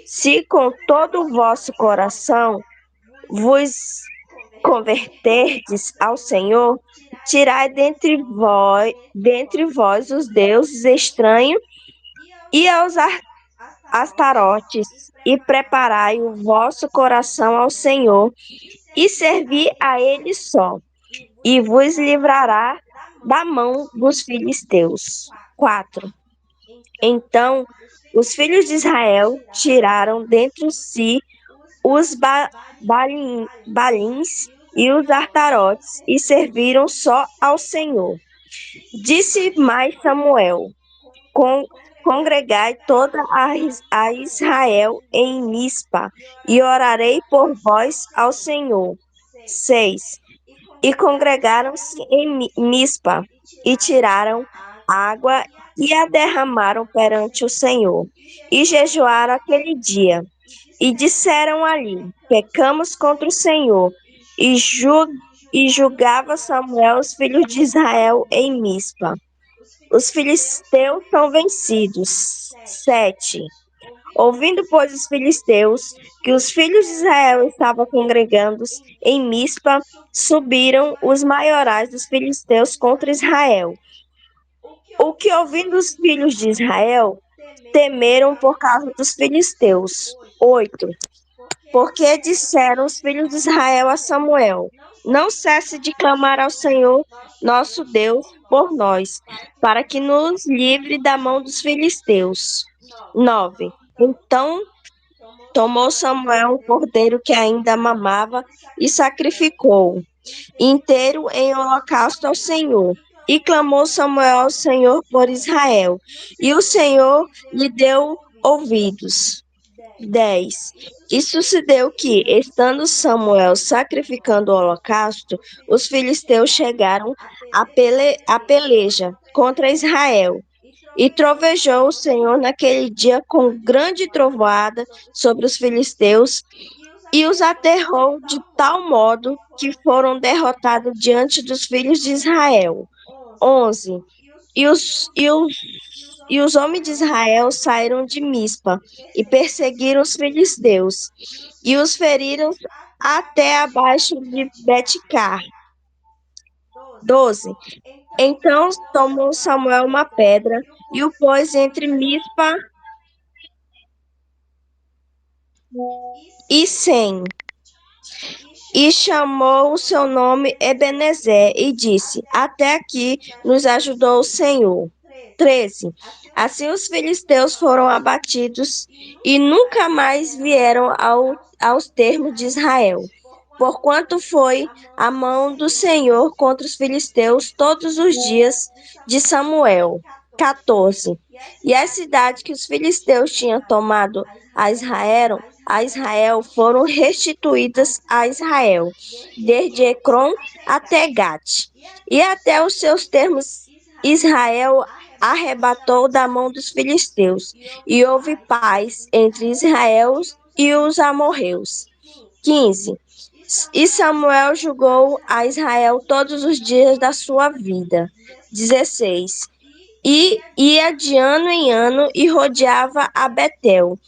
se com todo o vosso coração vos converterdes ao Senhor, tirai dentre vós os deuses estranhos e aos Astarotes, e preparai o vosso coração ao Senhor, e servi a ele só, e vos livrará da mão dos filisteus. 4. Então os filhos de Israel tiraram dentre si os balins e os Astarotes, e serviram só ao Senhor. Disse mais Samuel: congregai toda a Israel em Mispa, e orarei por vós ao Senhor. 6. E congregaram-se em Mispa, e tiraram água, e a derramaram perante o Senhor, e jejuaram aquele dia. E disseram ali: pecamos contra o Senhor. E julgava Samuel os filhos de Israel em Mispa. Os filisteus são vencidos. 7. Ouvindo, pois, os filisteus que os filhos de Israel estavam congregando em Mispa, subiram os maiorais dos filisteus contra Israel. O que ouvindo os filhos de Israel, temeram por causa dos filisteus. 8. Porque disseram os filhos de Israel a Samuel: Não cesse de clamar ao Senhor, nosso Deus, por nós, para que nos livre da mão dos filisteus. 9. Então tomou Samuel um cordeiro que ainda mamava e sacrificou inteiro em holocausto ao Senhor. E clamou Samuel ao Senhor por Israel, e o Senhor lhe deu ouvidos. 10. E sucedeu que, estando Samuel sacrificando o holocausto, os filisteus chegaram à peleja contra Israel. E trovejou o Senhor naquele dia com grande trovoada sobre os filisteus, e os aterrou de tal modo que foram derrotados diante dos filhos de Israel. 11. E os homens de Israel saíram de Mispa e perseguiram os filisteus e os feriram até abaixo de Betcar. 12. Então tomou Samuel uma pedra e o pôs entre Mispa e Sem, e chamou o seu nome Ebenezer, e disse: Até aqui nos ajudou o Senhor. 13. Assim os filisteus foram abatidos e nunca mais vieram aos termos de Israel, porquanto foi a mão do Senhor contra os filisteus todos os dias de Samuel. 14. E as cidades que os filisteus tinham tomado a Israel foram restituídas a Israel, desde Ecrom até Gate, e até os seus termos Israel arrebatou da mão dos filisteus, e houve paz entre Israel e os amorreus. 15. E Samuel julgou a Israel todos os dias da sua vida. 16. E ia de ano em ano e rodeava a Betel,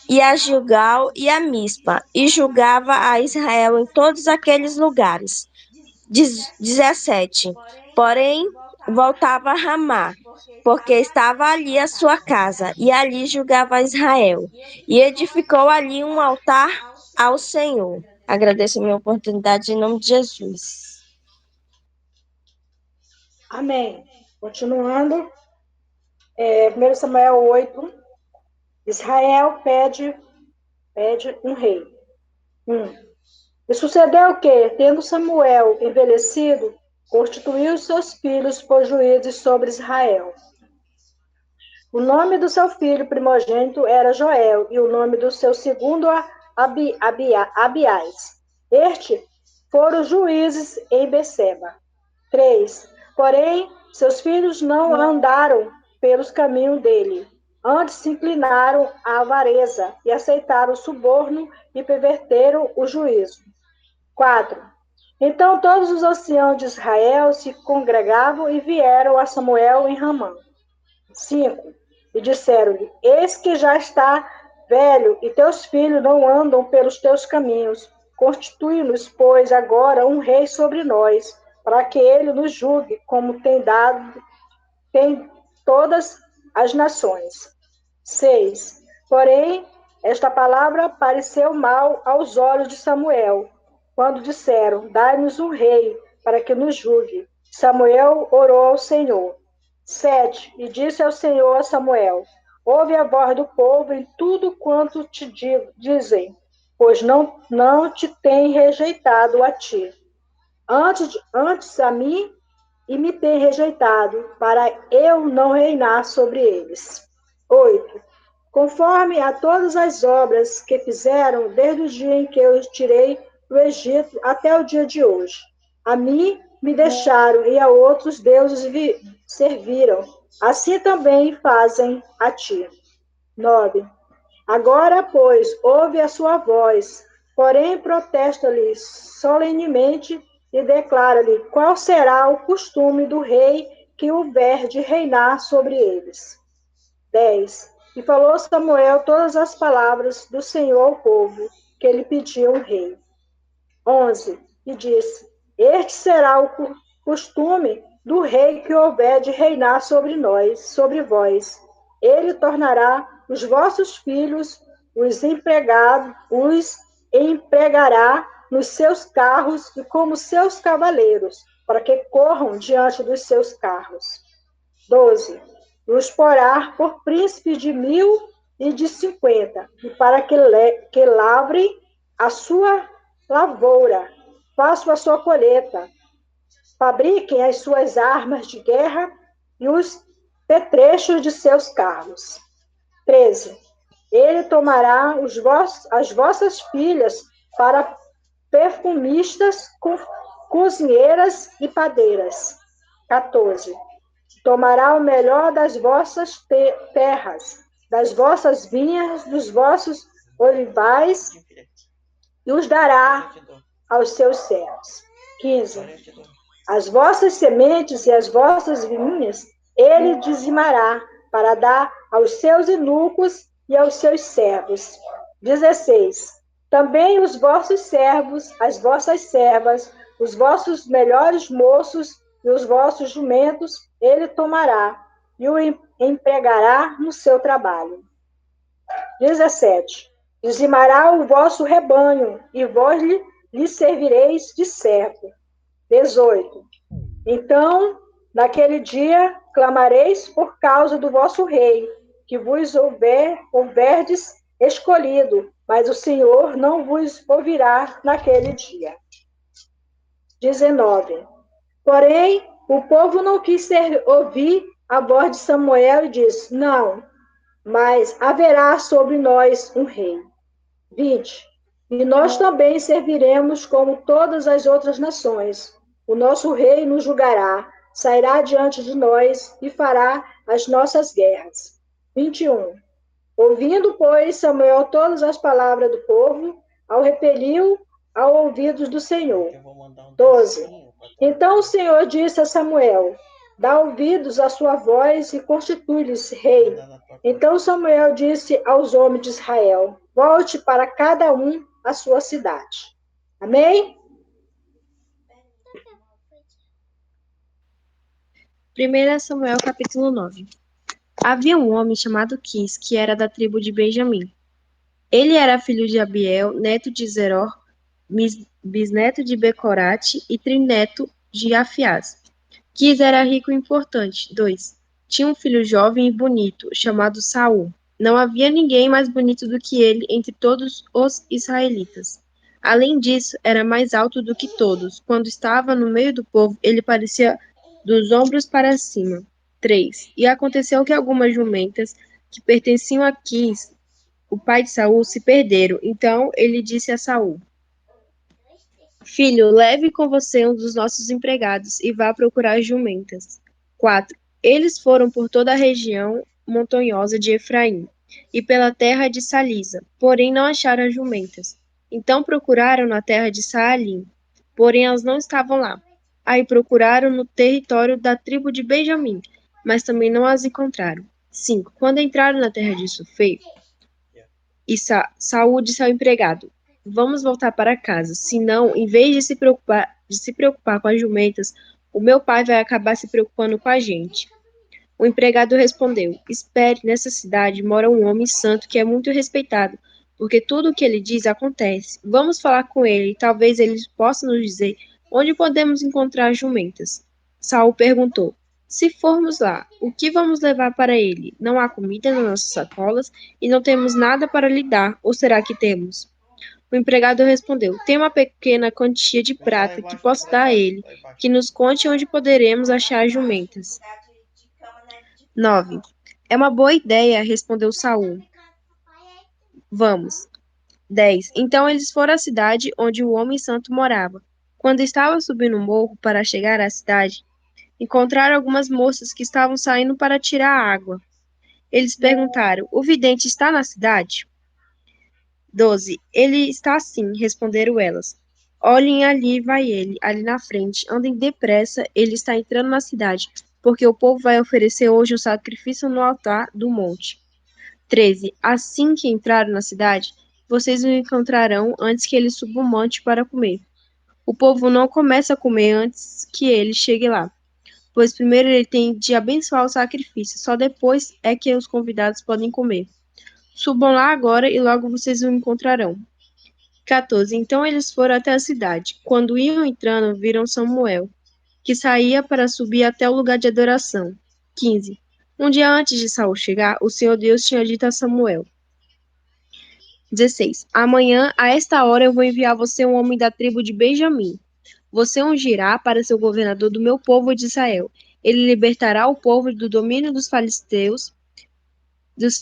e a Gilgal e a Mispa, e julgava a Israel em todos aqueles lugares. 17. Porém, voltava a Ramá, porque estava ali a sua casa, e ali julgava Israel. E edificou ali um altar ao Senhor. Agradeço a minha oportunidade em nome de Jesus. Amém. Continuando, 1 Samuel 8, Israel pede um rei. 1. E sucedeu que, tendo Samuel envelhecido, constituiu seus filhos por juízes sobre Israel. O nome do seu filho primogênito era Joel, e o nome do seu segundo Abiás. Este foram juízes em Beceba. 3. Porém, seus filhos não andaram pelos caminhos dele. Antes se inclinaram à avareza e aceitaram o suborno e perverteram o juízo. 4. Então todos os anciãos de Israel se congregavam e vieram a Samuel em Ramã. 5. E disseram-lhe: Eis que já está velho, e teus filhos não andam pelos teus caminhos. Constitui-nos, pois, agora um rei sobre nós, para que ele nos julgue, como tem todas as nações. 6. Porém, esta palavra pareceu mal aos olhos de Samuel, quando disseram: Dai-nos um rei, para que nos julgue. Samuel orou ao Senhor. 7. E disse ao Senhor a Samuel: Ouve a voz do povo em tudo quanto te dizem, pois não te tem rejeitado a ti. Antes a mim, e me tem rejeitado, para eu não reinar sobre eles. 8. Conforme a todas as obras que fizeram desde o dia em que eu os tirei do Egito até o dia de hoje. A mim me deixaram e a outros deuses serviram. Assim também fazem a ti. 9. Agora, pois, ouve a sua voz, porém protesta-lhe solenemente e declara-lhe qual será o costume do rei que houver de reinar sobre eles. 10. E falou Samuel todas as palavras do Senhor ao povo, que ele pediu um rei. 11. E disse: Este será o costume do rei que houver de reinar sobre nós, sobre vós. Ele tornará os vossos filhos, os empregará nos seus carros e como seus cavaleiros, para que corram diante dos seus carros. 12. Os porá por príncipes de 1.000 e de 50, e para que lavrem a sua lavoura, façam a sua colheita, fabriquem as suas armas de guerra e os petrechos de seus carros. 13. Ele tomará as vossas filhas para perfumistas, cozinheiras e padeiras. 14. Tomará o melhor das vossas terras, das vossas vinhas, dos vossos olivais, e os dará aos seus servos. 15. As vossas sementes e as vossas vinhas ele dizimará, para dar aos seus eunucos e aos seus servos. 16. Também os vossos servos, as vossas servas, os vossos melhores moços e os vossos jumentos, ele tomará e o empregará no seu trabalho. 17. Dizimará o vosso rebanho, e vós lhe servireis de servo. 18. Então, naquele dia, clamareis por causa do vosso rei, que vos houverdes escolhido, mas o Senhor não vos ouvirá naquele dia. 19. Porém, o povo não quis ouvir a voz de Samuel e disse: Não, mas haverá sobre nós um rei. 20. E nós também serviremos como todas as outras nações. O nosso rei nos julgará, sairá diante de nós e fará as nossas guerras. 21. Ouvindo, pois, Samuel todas as palavras do povo, ao repeliu ao ouvidos do Senhor. 12. Então o Senhor disse a Samuel: Dá ouvidos à sua voz e constitui-lhes rei. Então Samuel disse aos homens de Israel: Volte para cada um a sua cidade. Amém? 1 Samuel capítulo 9. Havia um homem chamado Quis, que era da tribo de Benjamim. Ele era filho de Abiel, neto de Zeror, bisneto de Becorate e trineto de Afias. Quis era rico e importante. 2. Tinha um filho jovem e bonito, chamado Saul. Não havia ninguém mais bonito do que ele entre todos os israelitas. Além disso, era mais alto do que todos. Quando estava no meio do povo, ele parecia dos ombros para cima. 3. E aconteceu que algumas jumentas que pertenciam a Quis, o pai de Saul, se perderam. Então ele disse a Saul: Filho, leve com você um dos nossos empregados e vá procurar as jumentas. 4. Eles foram por toda a região montanhosa de Efraim e pela terra de Salisa, porém não acharam as jumentas. Então procuraram na terra de Saalim, porém elas não estavam lá. Aí procuraram no território da tribo de Benjamim, mas também não as encontraram. 5. Quando entraram na terra de Sufei, e Saul disse ao empregado: Vamos voltar para casa, senão, em vez de se preocupar com as jumentas, o meu pai vai acabar se preocupando com a gente. O empregado respondeu: Espere, nessa cidade mora um homem santo que é muito respeitado, porque tudo o que ele diz acontece. Vamos falar com ele, e talvez ele possa nos dizer onde podemos encontrar as jumentas. Saul perguntou: Se formos lá, o que vamos levar para ele? Não há comida nas nossas sacolas e não temos nada para lhe dar, ou será que temos? O empregado respondeu: Tem uma pequena quantia de prata que posso dar a ele, que nos conte onde poderemos achar as jumentas. 9. É uma boa ideia, respondeu Saul. Vamos. 10. Então eles foram à cidade onde o homem santo morava. Quando estava subindo o morro para chegar à cidade, encontraram algumas moças que estavam saindo para tirar água. Eles perguntaram: O vidente está na cidade? 12. Ele está sim, responderam elas. Olhem, ali vai ele, ali na frente. Andem depressa, ele está entrando na cidade, porque o povo vai oferecer hoje um sacrifício no altar do monte. 13. Assim que entraram na cidade, vocês o encontrarão antes que ele suba o monte para comer. O povo não começa a comer antes que ele chegue lá, pois primeiro ele tem de abençoar o sacrifício, só depois é que os convidados podem comer. Subam lá agora e logo vocês o encontrarão. 14. Então eles foram até a cidade. Quando iam entrando, viram Samuel, que saía para subir até o lugar de adoração. 15. Um dia antes de Saul chegar, o Senhor Deus tinha dito a Samuel: 16. Amanhã, a esta hora, eu vou enviar a você um homem da tribo de Benjamim. Você o ungirá para ser o governador do meu povo de Israel. Ele libertará o povo do domínio dos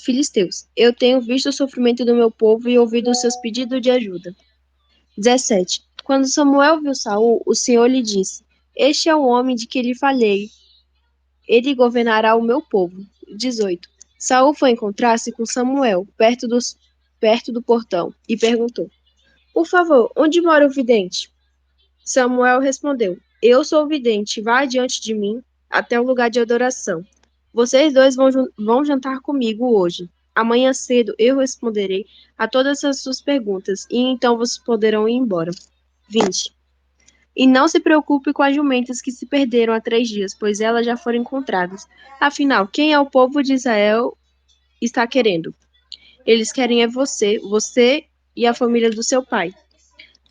filisteus. Eu tenho visto o sofrimento do meu povo e ouvido os seus pedidos de ajuda. 17. Quando Samuel viu Saul, o Senhor lhe disse: Este é o homem de que lhe falei. Ele governará o meu povo. 18. Saul foi encontrar-se com Samuel, perto do portão, e perguntou: Por favor, onde mora o vidente? Samuel respondeu: Eu sou o vidente, vá adiante de mim até o lugar de adoração. Vocês dois vão jantar comigo hoje. Amanhã cedo eu responderei a todas as suas perguntas, e então vocês poderão ir embora. 20. E não se preocupe com as jumentas que se perderam há 3 dias, pois elas já foram encontradas. Afinal, quem é o povo de Israel está querendo? Eles querem é você e a família do seu pai.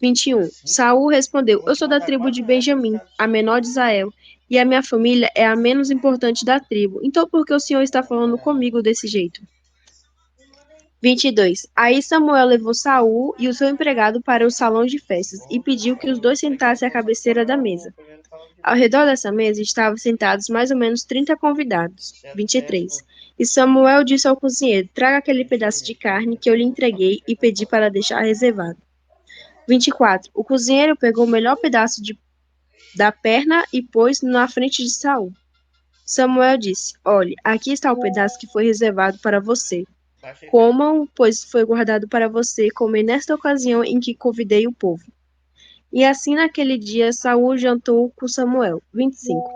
21. Saul respondeu: Eu sou da tribo de Benjamim, a menor de Israel, e a minha família é a menos importante da tribo. Então por que o Senhor está falando comigo desse jeito? 22. Aí Samuel levou Saul e o seu empregado para o salão de festas e pediu que os dois sentassem à cabeceira da mesa. Ao redor dessa mesa estavam sentados mais ou menos 30 convidados. 23. E Samuel disse ao cozinheiro: Traga aquele pedaço de carne que eu lhe entreguei e pedi para deixar reservado. 24. O cozinheiro pegou o melhor pedaço da perna e pôs na frente de Saul. Samuel disse: Olhe, aqui está o pedaço que foi reservado para você. Comam, pois foi guardado para você comer nesta ocasião em que convidei o povo. E assim naquele dia Saul jantou com Samuel. 25.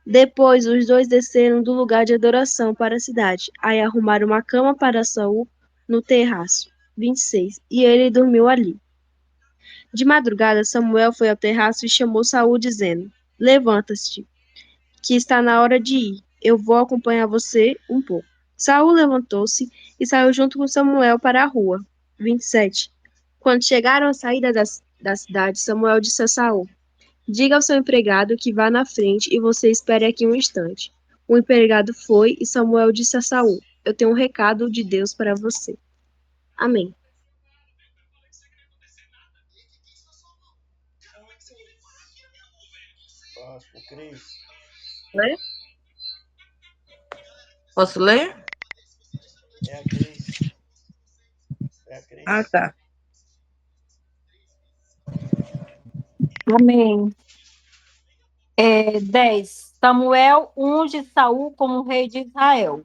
Depois os dois desceram do lugar de adoração para a cidade. Aí arrumaram uma cama para Saul no terraço. 26. E ele dormiu ali. De madrugada, Samuel foi ao terraço e chamou Saul, dizendo: Levanta-te, que está na hora de ir. Eu vou acompanhar você um pouco. Saul levantou-se e saiu junto com Samuel para a rua. 27. Quando chegaram à saída da cidade, Samuel disse a Saul: Diga ao seu empregado que vá na frente e você espere aqui um instante. O empregado foi e Samuel disse a Saul: Eu tenho um recado de Deus para você. Amém. Próximo, Cris. Ler? Posso ler? É a Cris. É a Cris. Ah, tá. Amém. 10. Samuel unge Saul como rei de Israel.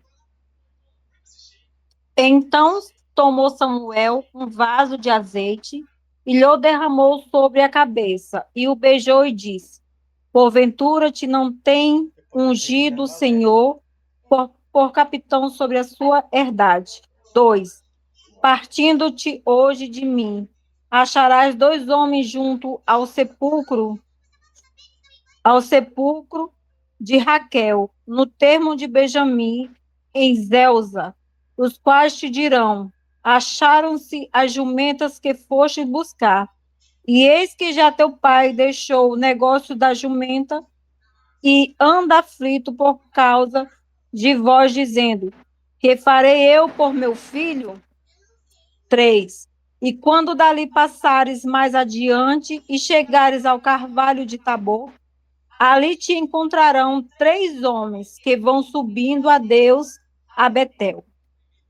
Então tomou Samuel um vaso de azeite e lhe derramou sobre a cabeça, e o beijou e disse: Porventura te não tem ungido o Senhor por capitão sobre a sua herdade. 2. Partindo-te hoje de mim, acharás 2 homens junto ao sepulcro de Raquel, no termo de Benjamim, em Zelza, os quais te dirão: acharam-se as jumentas que foste buscar. E eis que já teu pai deixou o negócio da jumenta e anda aflito por causa de vós, dizendo: que farei eu por meu filho? 3. E quando dali passares mais adiante e chegares ao carvalho de Tabor, ali te encontrarão 3 homens que vão subindo a Deus a Betel.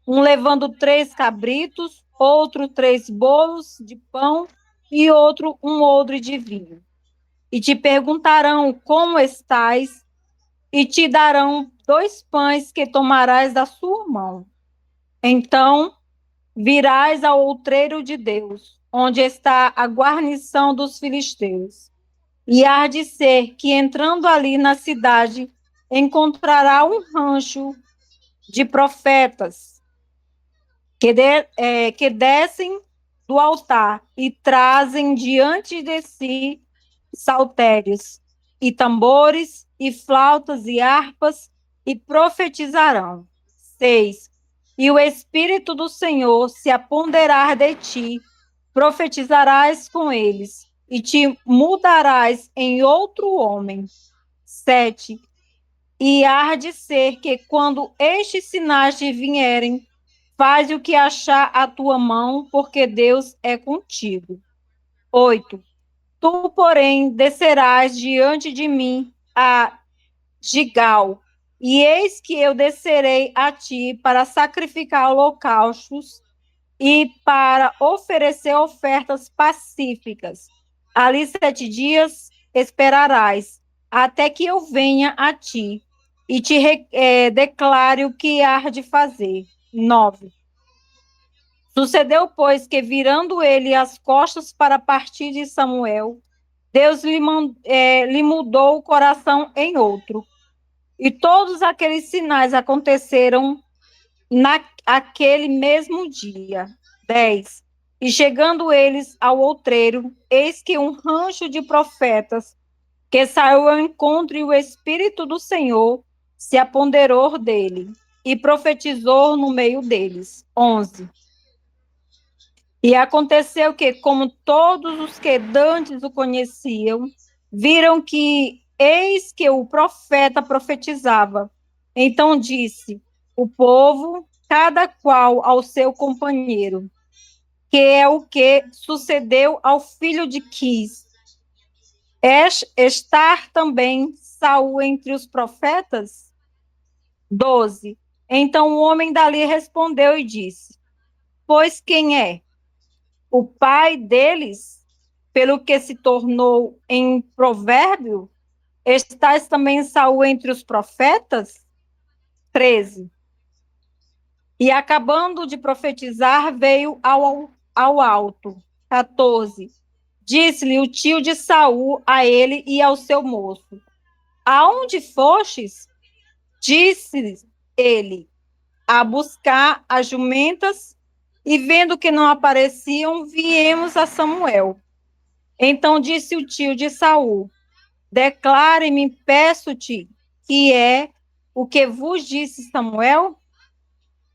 Um levando 3 cabritos, outro 3 bolos de pão e outro um odre de vinho. E te perguntarão como estás, e te darão 2 pães que tomarás da sua mão. Então virás ao outreiro de Deus, onde está a guarnição dos filisteus. E há de ser que, entrando ali na cidade, encontrará um rancho de profetas. que descem do altar e trazem diante de si saltérios e tambores e flautas e harpas e profetizarão. 6. E o Espírito do Senhor se apoderar de ti, profetizarás com eles e te mudarás em outro homem. 7. E há de ser que quando estes sinais te vierem, faz o que achar a tua mão, porque Deus é contigo. 8. Tu, porém, descerás diante de mim a Gigal, e eis que eu descerei a ti para sacrificar holocaustos e para oferecer ofertas pacíficas. Ali 7 dias esperarás, até que eu venha a ti e te declare o que há de fazer. 9. Sucedeu, pois, que virando ele as costas para partir de Samuel, Deus lhe mudou o coração em outro. E todos aqueles sinais aconteceram naquele mesmo dia. 10. E chegando eles ao outreiro, eis que um rancho de profetas que saiu ao encontro e o Espírito do Senhor se apoderou dele e profetizou no meio deles. 11. E aconteceu que, como todos os que dantes o conheciam, viram que eis que o profeta profetizava. Então disse o povo, cada qual ao seu companheiro, que é o que sucedeu ao filho de Quis. Estar também Saul entre os profetas? 12. Então o homem dali respondeu e disse: Pois quem é? O pai deles, pelo que se tornou em provérbio? Estás também Saul entre os profetas? 13. E acabando de profetizar, veio ao alto. 14. Disse-lhe o tio de Saul a ele e ao seu moço: Aonde fostes? Disse ele: A buscar as jumentas, e vendo que não apareciam, viemos a Samuel. Então disse o tio de Saul: Declare-me, peço-te, que é o que vos disse Samuel?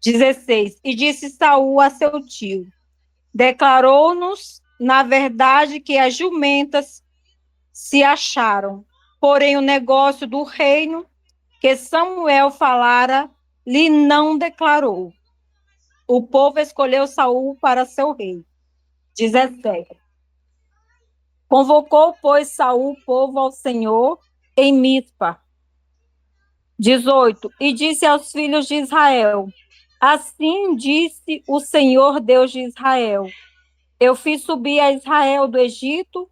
16. E disse Saul a seu tio: Declarou-nos, na verdade, que as jumentas se acharam, porém o negócio do reino que Samuel falara lhe não declarou. O povo escolheu Saul para seu rei. 17. Convocou, pois, Saul o povo ao Senhor em Mispa. 18. E disse aos filhos de Israel: Assim disse o Senhor Deus de Israel: Eu fiz subir a Israel do Egito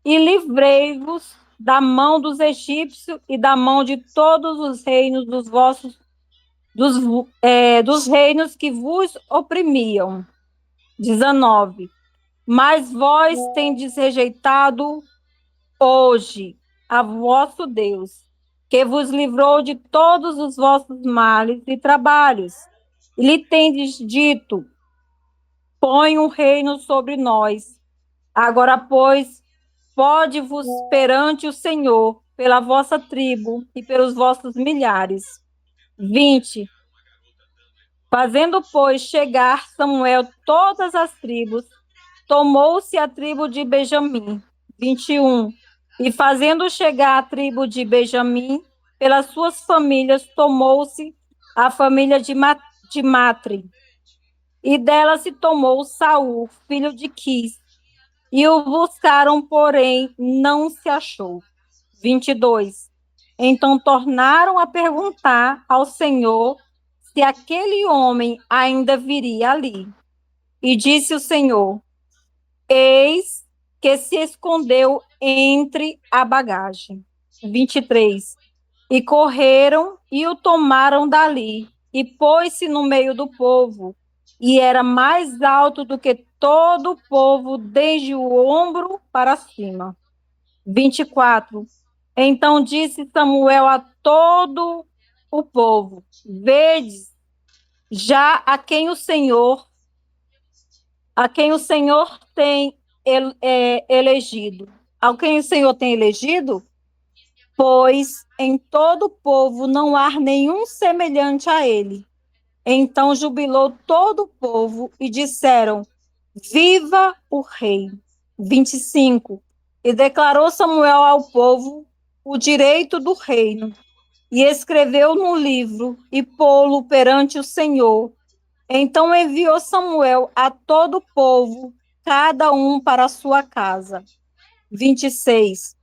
e livrei-vos da mão dos egípcios e da mão de todos os reinos dos reinos que vos oprimiam. 19. Mas vós tendes rejeitado hoje a vosso Deus, que vos livrou de todos os vossos males e trabalhos. E lhe tendes dito: Põe um reino sobre nós. Agora, pois, pode-vos perante o Senhor, pela vossa tribo e pelos vossos milhares. 20. Fazendo, pois, chegar Samuel todas as tribos, tomou-se a tribo de Benjamim. 21. E fazendo chegar a tribo de Benjamim, pelas suas famílias, tomou-se a família de Matre. E dela se tomou Saul, filho de Quis. E o buscaram, porém, não se achou. 22. Então tornaram a perguntar ao Senhor se aquele homem ainda viria ali. E disse o Senhor: Eis que se escondeu entre a bagagem. 23. E correram e o tomaram dali, e pôs-se no meio do povo, e era mais alto do que todo o povo, desde o ombro para cima. 24. Então disse Samuel a todo o povo: Vedes já a quem o Senhor a quem o Senhor tem elegido. A quem o Senhor tem elegido? Pois em todo o povo não há nenhum semelhante a ele. Então jubilou todo o povo e disseram: Viva o rei. 25. E declarou Samuel ao povo o direito do reino, e escreveu no livro e pô-lo perante o Senhor. Então enviou Samuel a todo o povo, cada um para a sua casa. 26.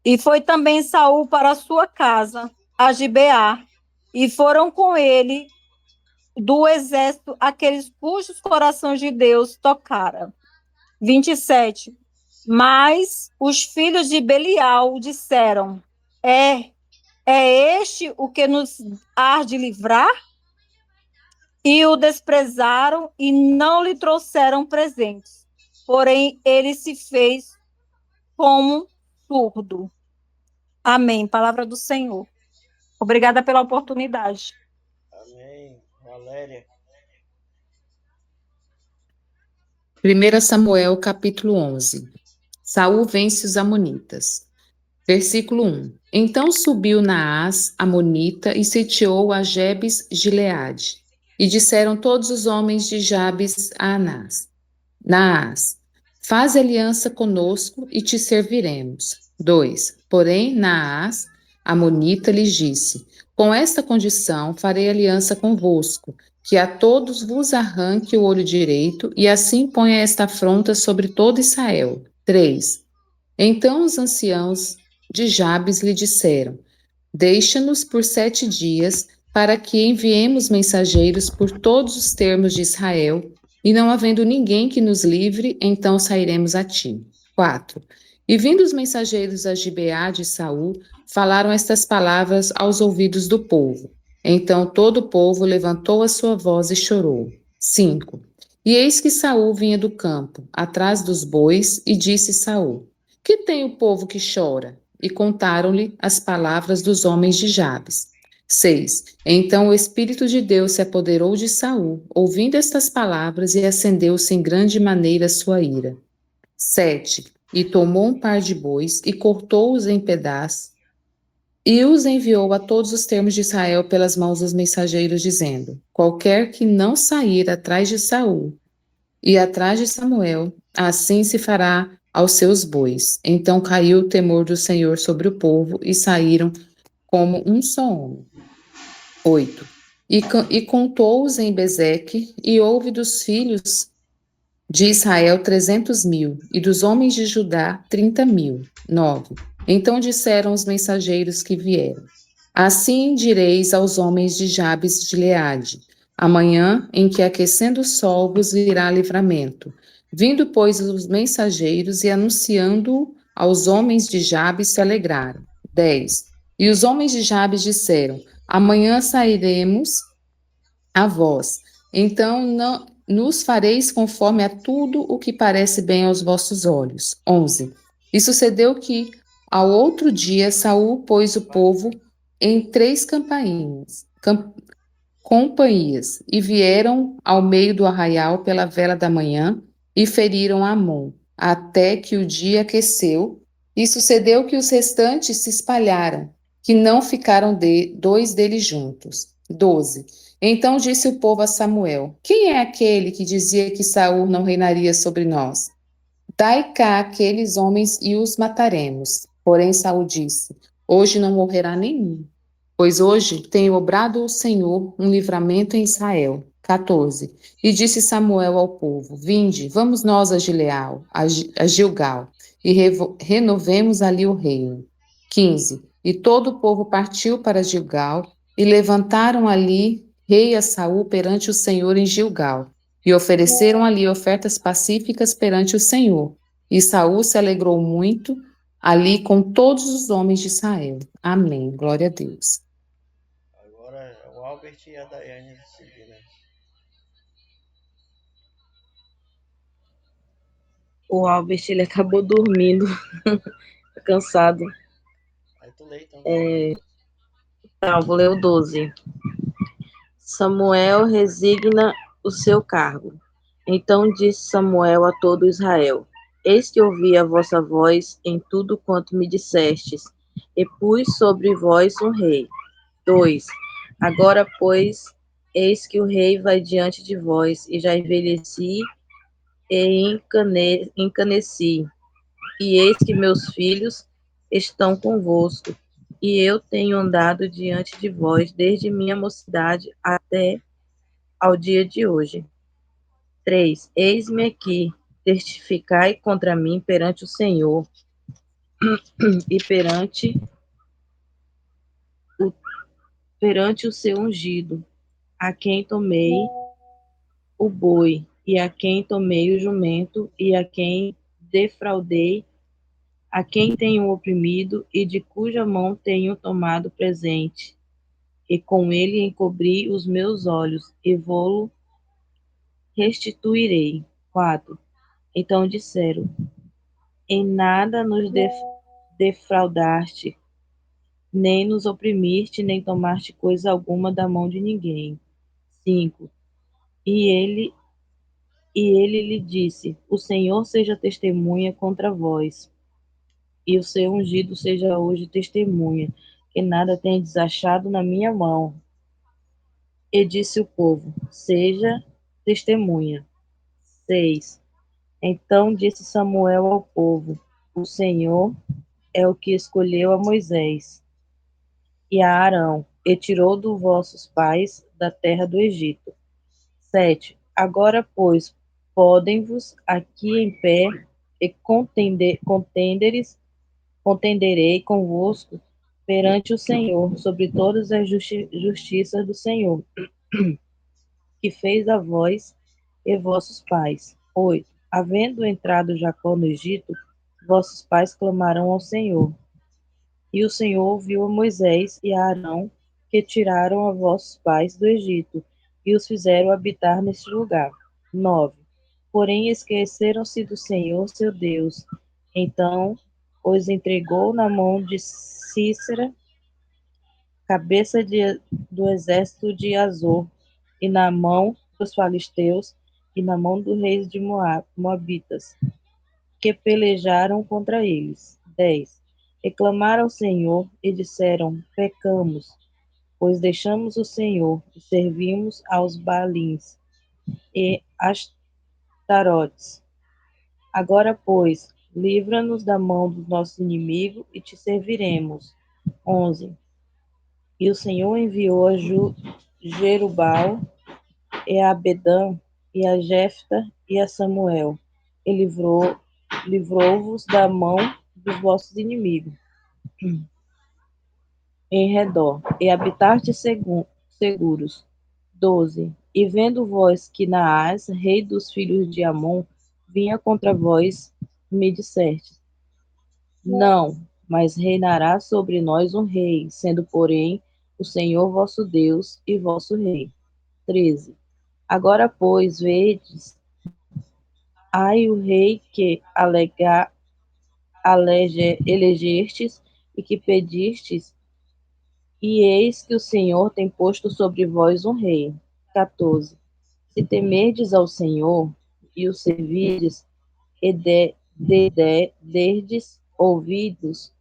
E foi também Saul para a sua casa, a Gibeá, e foram com ele do exército aqueles cujos corações de Deus tocara. 27. Mas os filhos de Belial disseram: é este o que nos há de livrar? E o desprezaram e não lhe trouxeram presentes. Porém, ele se fez como surdo. Amém. Palavra do Senhor. Obrigada pela oportunidade. Amém. Valéria. 1 Samuel, capítulo 11. Saul vence os amonitas. Versículo 1. Então subiu Naás, amonita, e sitiou a Jabes Gileade. E disseram todos os homens de Jabes a Naás, faz aliança conosco e te serviremos. 2. Porém, Naás, amonita, lhes disse: com esta condição farei aliança convosco, que a todos vos arranque o olho direito, e assim ponha esta afronta sobre todo Israel. 3. Então os anciãos de Jabes lhe disseram: deixa-nos por 7 dias, para que enviemos mensageiros por todos os termos de Israel, e não havendo ninguém que nos livre, então sairemos a ti. 4. E vindo os mensageiros a Gibeá de Saul, falaram estas palavras aos ouvidos do povo. Então todo o povo levantou a sua voz e chorou. 5. E eis que Saul vinha do campo, atrás dos bois, e disse Saul: que tem o povo que chora? E contaram-lhe as palavras dos homens de Jabes. 6. Então o Espírito de Deus se apoderou de Saul, ouvindo estas palavras, e acendeu-se em grande maneira a sua ira. 7. E tomou um par de bois, e cortou-os em pedaços, e os enviou a todos os termos de Israel pelas mãos dos mensageiros, dizendo: qualquer que não sair atrás de Saul e atrás de Samuel, assim se fará aos seus bois. Então caiu o temor do Senhor sobre o povo, e saíram como um só homem. 8. E contou-os em Bezeque, e houve dos filhos de Israel 300.000, e dos homens de Judá 30.000. 9. Então disseram os mensageiros que vieram: assim direis aos homens de Jabes de Gileade: amanhã, em que aquecendo o sol vos virá livramento. Vindo, pois, os mensageiros e anunciando aos homens de Jabes, se alegraram. 10. E os homens de Jabes disseram: amanhã sairemos a vós. Então não nos fareis conforme a tudo o que parece bem aos vossos olhos. 11. E sucedeu que, ao outro dia, Saul pôs o povo em 3 companhias, e vieram ao meio do arraial pela vela da manhã, e feriram Amon, até que o dia aqueceu, e sucedeu que os restantes se espalharam, que não ficaram 2 deles juntos. 12. Então disse o povo a Samuel: quem é aquele que dizia que Saul não reinaria sobre nós? Dai cá aqueles homens e os mataremos. Porém Saul disse: hoje não morrerá nenhum, pois hoje tenho obrado ao Senhor um livramento em Israel. 14. E disse Samuel ao povo: vinde, vamos nós a Gilgal, e renovemos ali o reino. 15. E todo o povo partiu para Gilgal, e levantaram ali rei a Saul perante o Senhor em Gilgal, e ofereceram ali ofertas pacíficas perante o Senhor. E Saul se alegrou muito ali com todos os homens de Israel. Amém. Glória a Deus. Agora é o Albert e a Daiane de seguida. O Albert, ele acabou dormindo, cansado. Aí tu lê então. Tá, vou ler o 12. Samuel resigna o seu cargo. Então disse Samuel a todo Israel: Eis que ouvi a vossa voz em tudo quanto me dissestes, e pus sobre vós um rei. 2. Agora, pois, eis que o rei vai diante de vós, e já envelheci e encaneci, e eis que meus filhos estão convosco, e eu tenho andado diante de vós desde minha mocidade até ao dia de hoje. 3. Eis-me aqui, testificai contra mim perante o Senhor e o, perante o seu ungido, a quem tomei o boi, e a quem tomei o jumento, e a quem defraudei, a quem tenho oprimido, e de cuja mão tenho tomado presente. E com ele encobri os meus olhos, e vô-lo restituirei. 4. Então disseram: Em nada nos defraudaste, nem nos oprimiste, nem tomaste coisa alguma da mão de ninguém. 5. E ele, e ele lhe disse: O Senhor seja testemunha contra vós, e o seu ungido seja hoje testemunha, que nada tendes achado na minha mão. E disse o povo: Seja testemunha. 6. Então disse Samuel ao povo: O Senhor é o que escolheu a Moisés e a Arão, e tirou dos vossos pais da terra do Egito. 7. Agora, pois, podem-vos aqui em pé e contenderei convosco perante o Senhor sobre todas as justiças do Senhor, que fez a vós e vossos pais. 8. Havendo entrado Jacó no Egito, vossos pais clamaram ao Senhor. E o Senhor ouviu a Moisés e a Arão, que tiraram a vossos pais do Egito, e os fizeram habitar neste lugar. 9. Porém esqueceram-se do Senhor seu Deus. Então os entregou na mão de Cícera, cabeça do exército de Azor, e na mão dos filisteus, e na mão dos reis de Moabitas, que pelejaram contra eles. 10. Reclamaram ao Senhor e disseram: Pecamos, pois deixamos o Senhor e servimos aos Baalins e Astarotes. Agora, pois, livra-nos da mão dos nossos inimigos e te serviremos. 11. E o Senhor enviou a Jerubal e a Abedã e a Jefta e a Samuel, e livrou-vos da mão dos vossos inimigos em redor, e habitastes seguros. 12. E vendo vós que Naás, rei dos filhos de Amon, vinha contra vós, me disseste: Não, mas reinará sobre nós um rei, sendo, porém, o Senhor vosso Deus e vosso rei. 13. Agora, pois, vedes, ai o rei que elegestes e que pedistes, e eis que o Senhor tem posto sobre vós um rei. 14. Se temerdes ao Senhor e o servirdes, e derdes ouvidos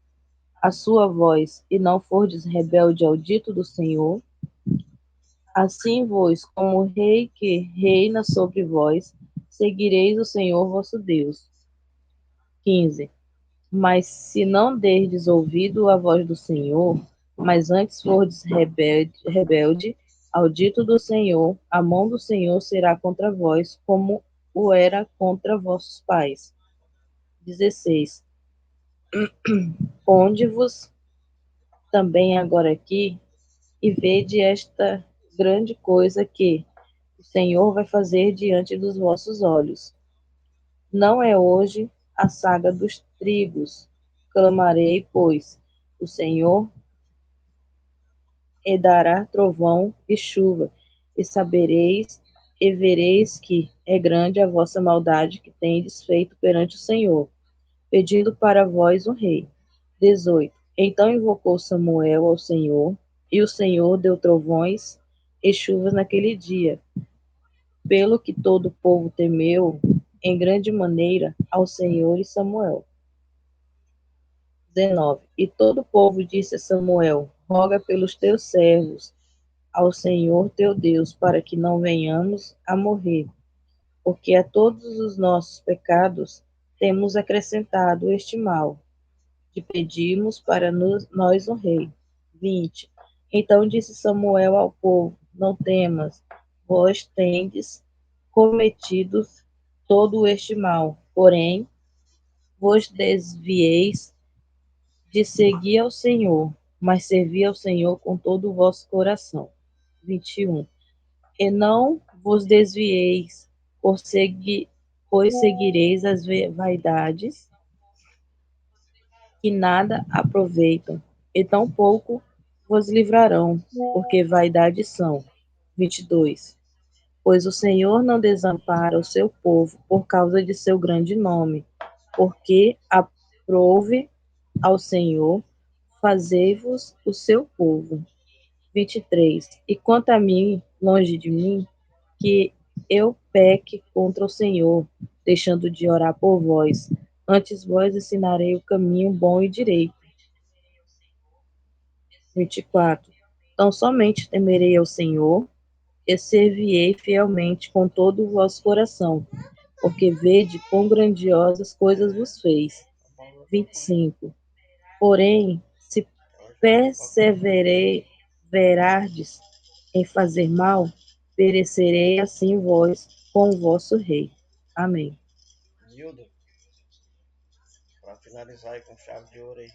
a sua voz, e não fordes rebelde ao dito do Senhor, assim vós, como o rei que reina sobre vós, seguireis o Senhor vosso Deus. 15. Mas se não derdes ouvido à voz do Senhor, mas antes fordes rebelde ao dito do Senhor, a mão do Senhor será contra vós, como o era contra vossos pais. 16. Ponde-vos também agora aqui, e vede esta grande coisa que o Senhor vai fazer diante dos vossos olhos. Não é hoje a saga dos trigos. Clamarei, pois, o Senhor, e dará trovão e chuva, e sabereis e vereis que é grande a vossa maldade que tendes feito perante o Senhor, pedindo para vós um rei. 18. Então invocou Samuel ao Senhor, e o Senhor deu trovões e chuvas naquele dia, pelo que todo o povo temeu em grande maneira ao Senhor e Samuel. 19. E todo o povo disse a Samuel: roga pelos teus servos ao Senhor teu Deus, para que não venhamos a morrer, porque a todos os nossos pecados temos acrescentado este mal. Te pedimos para nós o rei. 20. Então disse Samuel ao povo: não temas, vós tendes cometido todo este mal, porém vos desvieis de seguir ao Senhor, mas servi ao Senhor com todo o vosso coração. 21. E não vos desvieis, pois seguireis as vaidades que nada aproveitam, e tampouco vos livrarão, porque vaidades são. 22. Pois o Senhor não desampara o seu povo por causa de seu grande nome, porque aprove ao Senhor, fazei-vos o seu povo. 23. E quanto a mim, longe de mim, que eu peque contra o Senhor, deixando de orar por vós. Antes vós ensinarei o caminho bom e direito. 24. Então somente temerei ao Senhor e serviei fielmente com todo o vosso coração, porque vede quão grandiosas coisas vos fez. 25. Porém, se perseverardes em fazer mal, perecerei assim vós com o vosso rei. Amém. Nildo, para finalizar aí com chave de ouro aí.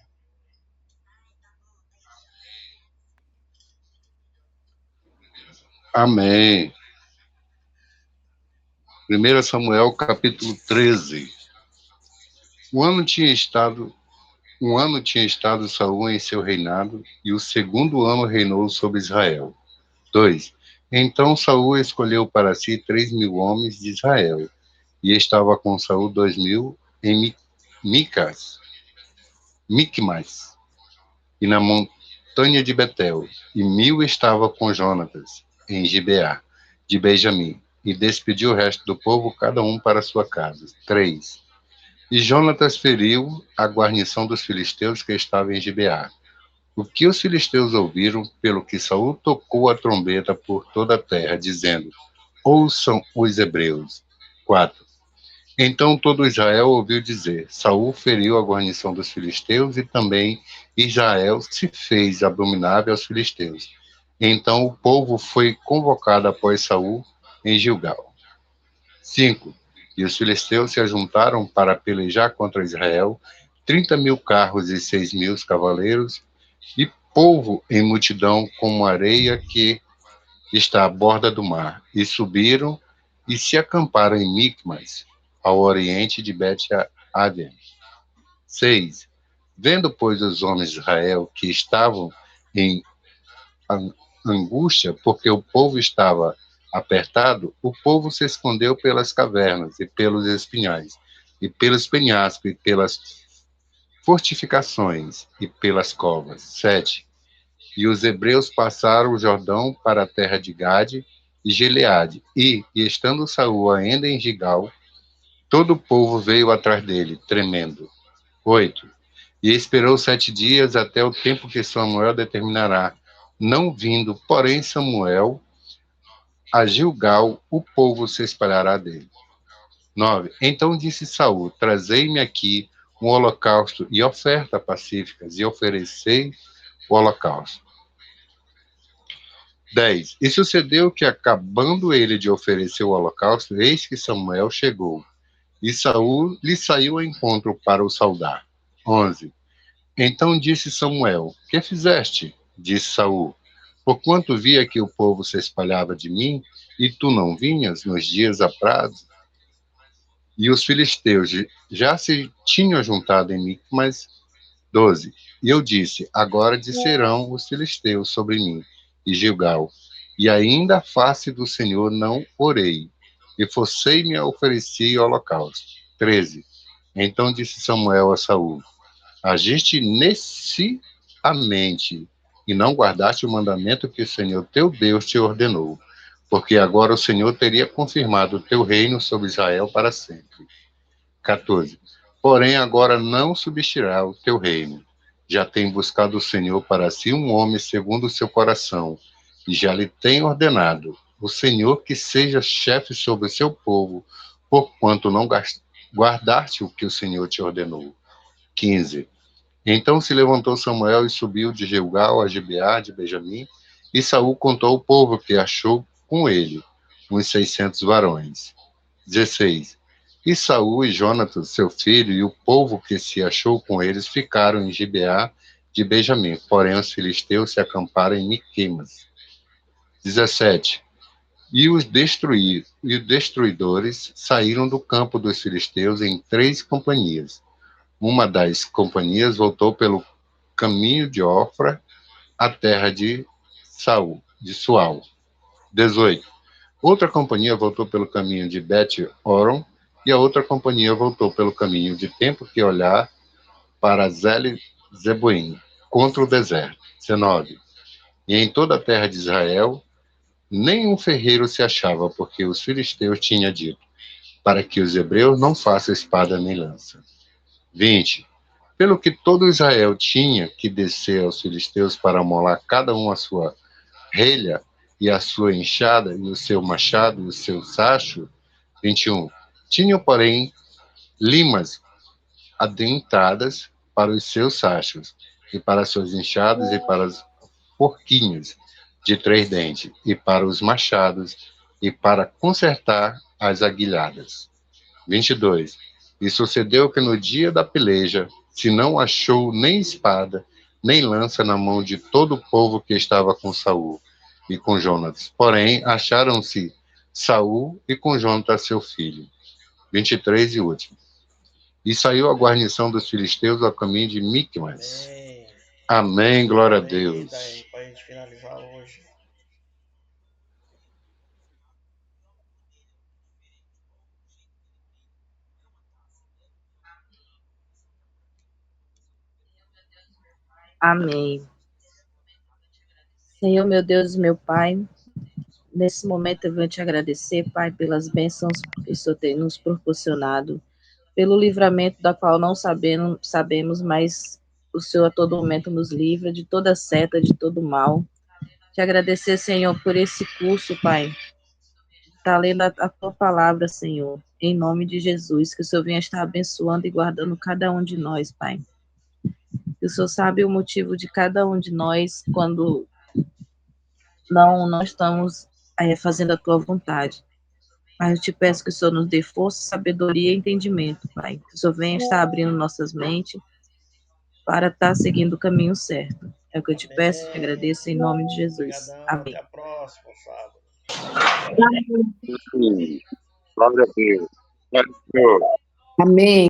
Amém. 1 Samuel, capítulo 13. Um ano tinha estado Saul em seu reinado, e o segundo ano reinou sobre Israel. 2. Então Saul escolheu para si 3.000 homens de Israel, e estava com Saul 2.000 em Micmas, e na montanha de Betel, e 1.000 estava com Jonatas, em Gibeá, de Benjamim, e despediu o resto do povo, cada um para sua casa. 3. E Jonatas feriu a guarnição dos filisteus que estava em Gibeá. O que os filisteus ouviram, pelo que Saul tocou a trombeta por toda a terra, dizendo: ouçam os hebreus. 4. Então todo Israel ouviu dizer: Saul feriu a guarnição dos filisteus, e também Israel se fez abominável aos filisteus. Então o povo foi convocado após Saul em Gilgal. 5. E os filisteus se ajuntaram para pelejar contra Israel, 30.000 carros e 6.000 cavaleiros, e povo em multidão como areia que está à borda do mar. E subiram e se acamparam em Micmas, ao oriente de Bet-Aven. 6. Vendo, pois, os homens de Israel que estavam em angústia, porque o povo estava apertado, o povo se escondeu pelas cavernas e pelos espinhais, e pelos penhascos, e pelas fortificações, e pelas covas. 7. E os hebreus passaram o Jordão para a terra de Gade e Gileade, e estando Saul ainda em Gigal, todo o povo veio atrás dele, tremendo. 8. E esperou 7 dias até o tempo que Samuel determinará, não vindo, porém, Samuel a Gilgal, o povo se espalhará dele. 9. Então disse Saul: trazei-me aqui um holocausto e oferta pacíficas, e oferecei o holocausto. 10. E sucedeu que, acabando ele de oferecer o holocausto, eis que Samuel chegou, e Saul lhe saiu ao encontro para o saudar. 11. Então disse Samuel: que fizeste? Disse Saul: porquanto via que o povo se espalhava de mim, e tu não vinhas nos dias aprados, e os filisteus já se tinham juntado em Micmas. 12. E eu disse: agora descerão os filisteus sobre mim, e Gilgal, e ainda a face do Senhor não orei, e forcei-me a oferecer holocausto. 13. Então disse Samuel a Saul: agiste neciamente, e não guardaste o mandamento que o Senhor teu Deus te ordenou. porque agora o Senhor teria confirmado o teu reino sobre Israel para sempre. 14. Porém, agora não subsistirá o teu reino. Já tem buscado o Senhor para si um homem segundo o seu coração, e já lhe tem ordenado o Senhor que seja chefe sobre o seu povo, porquanto não guardaste o que o Senhor te ordenou. 15. Então se levantou Samuel e subiu de Gilgal a Gibeá de Benjamim, e Saul contou ao povo que achou com ele, uns 600 varões. 16. E Saul e Jonatas, seu filho, e o povo que se achou com eles ficaram em Gibeá de Benjamim, porém os filisteus se acamparam em Miquemas. 17. E os destruidores saíram do campo dos filisteus em 3 companhias. Uma das companhias voltou pelo caminho de Ofra, à terra de Sual. 18. Outra companhia voltou pelo caminho de Bet-Horon, e a outra companhia voltou pelo caminho de Tempo que olhar para Zeboim, contra o deserto. 19. E em toda a terra de Israel, nenhum ferreiro se achava, porque os filisteus tinham dito, para que os hebreus não façam espada nem lança. 20. Pelo que todo Israel tinha que descer aos filisteus para amolar cada um a sua relha, e a sua enxada, e o seu machado, e o seu sacho. 21. Tinham, porém, limas adentadas para os seus sachos, e para as suas enxadas, e para as forquinhas de 3 dentes, e para os machados, e para consertar as aguilhadas. 22. E sucedeu que no dia da peleja, se não achou nem espada, nem lança na mão de todo o povo que estava com Saul e com Jonatas. Porém, acharam-se Saul e com Jonatas seu filho. 23 e último. E saiu a guarnição dos filisteus ao caminho de Miqumas. Amém. Amém, glória a Amém. Deus. Daí, para a gente finalizar hoje. Amém. Senhor, meu Deus, meu Pai, nesse momento eu venho te agradecer, Pai, pelas bênçãos que o Senhor tem nos proporcionado, pelo livramento da qual não sabemos, mas o Senhor a todo momento nos livra de toda seta, de todo mal. Te agradecer, Senhor, por esse curso, Pai, está lendo a tua palavra, Senhor, em nome de Jesus, que o Senhor venha estar abençoando e guardando cada um de nós, Pai. Que o Senhor sabe o motivo de cada um de nós quando não estamos fazendo a tua vontade. Mas eu te peço que o Senhor nos dê força, sabedoria e entendimento, Pai. Que o Senhor venha estar abrindo nossas mentes para estar seguindo o caminho certo. É o que eu te peço e te agradeço em nome de Jesus. Obrigadão. Amém. Até a próxima, sábado. Glória a Deus. Glória a Deus. Amém.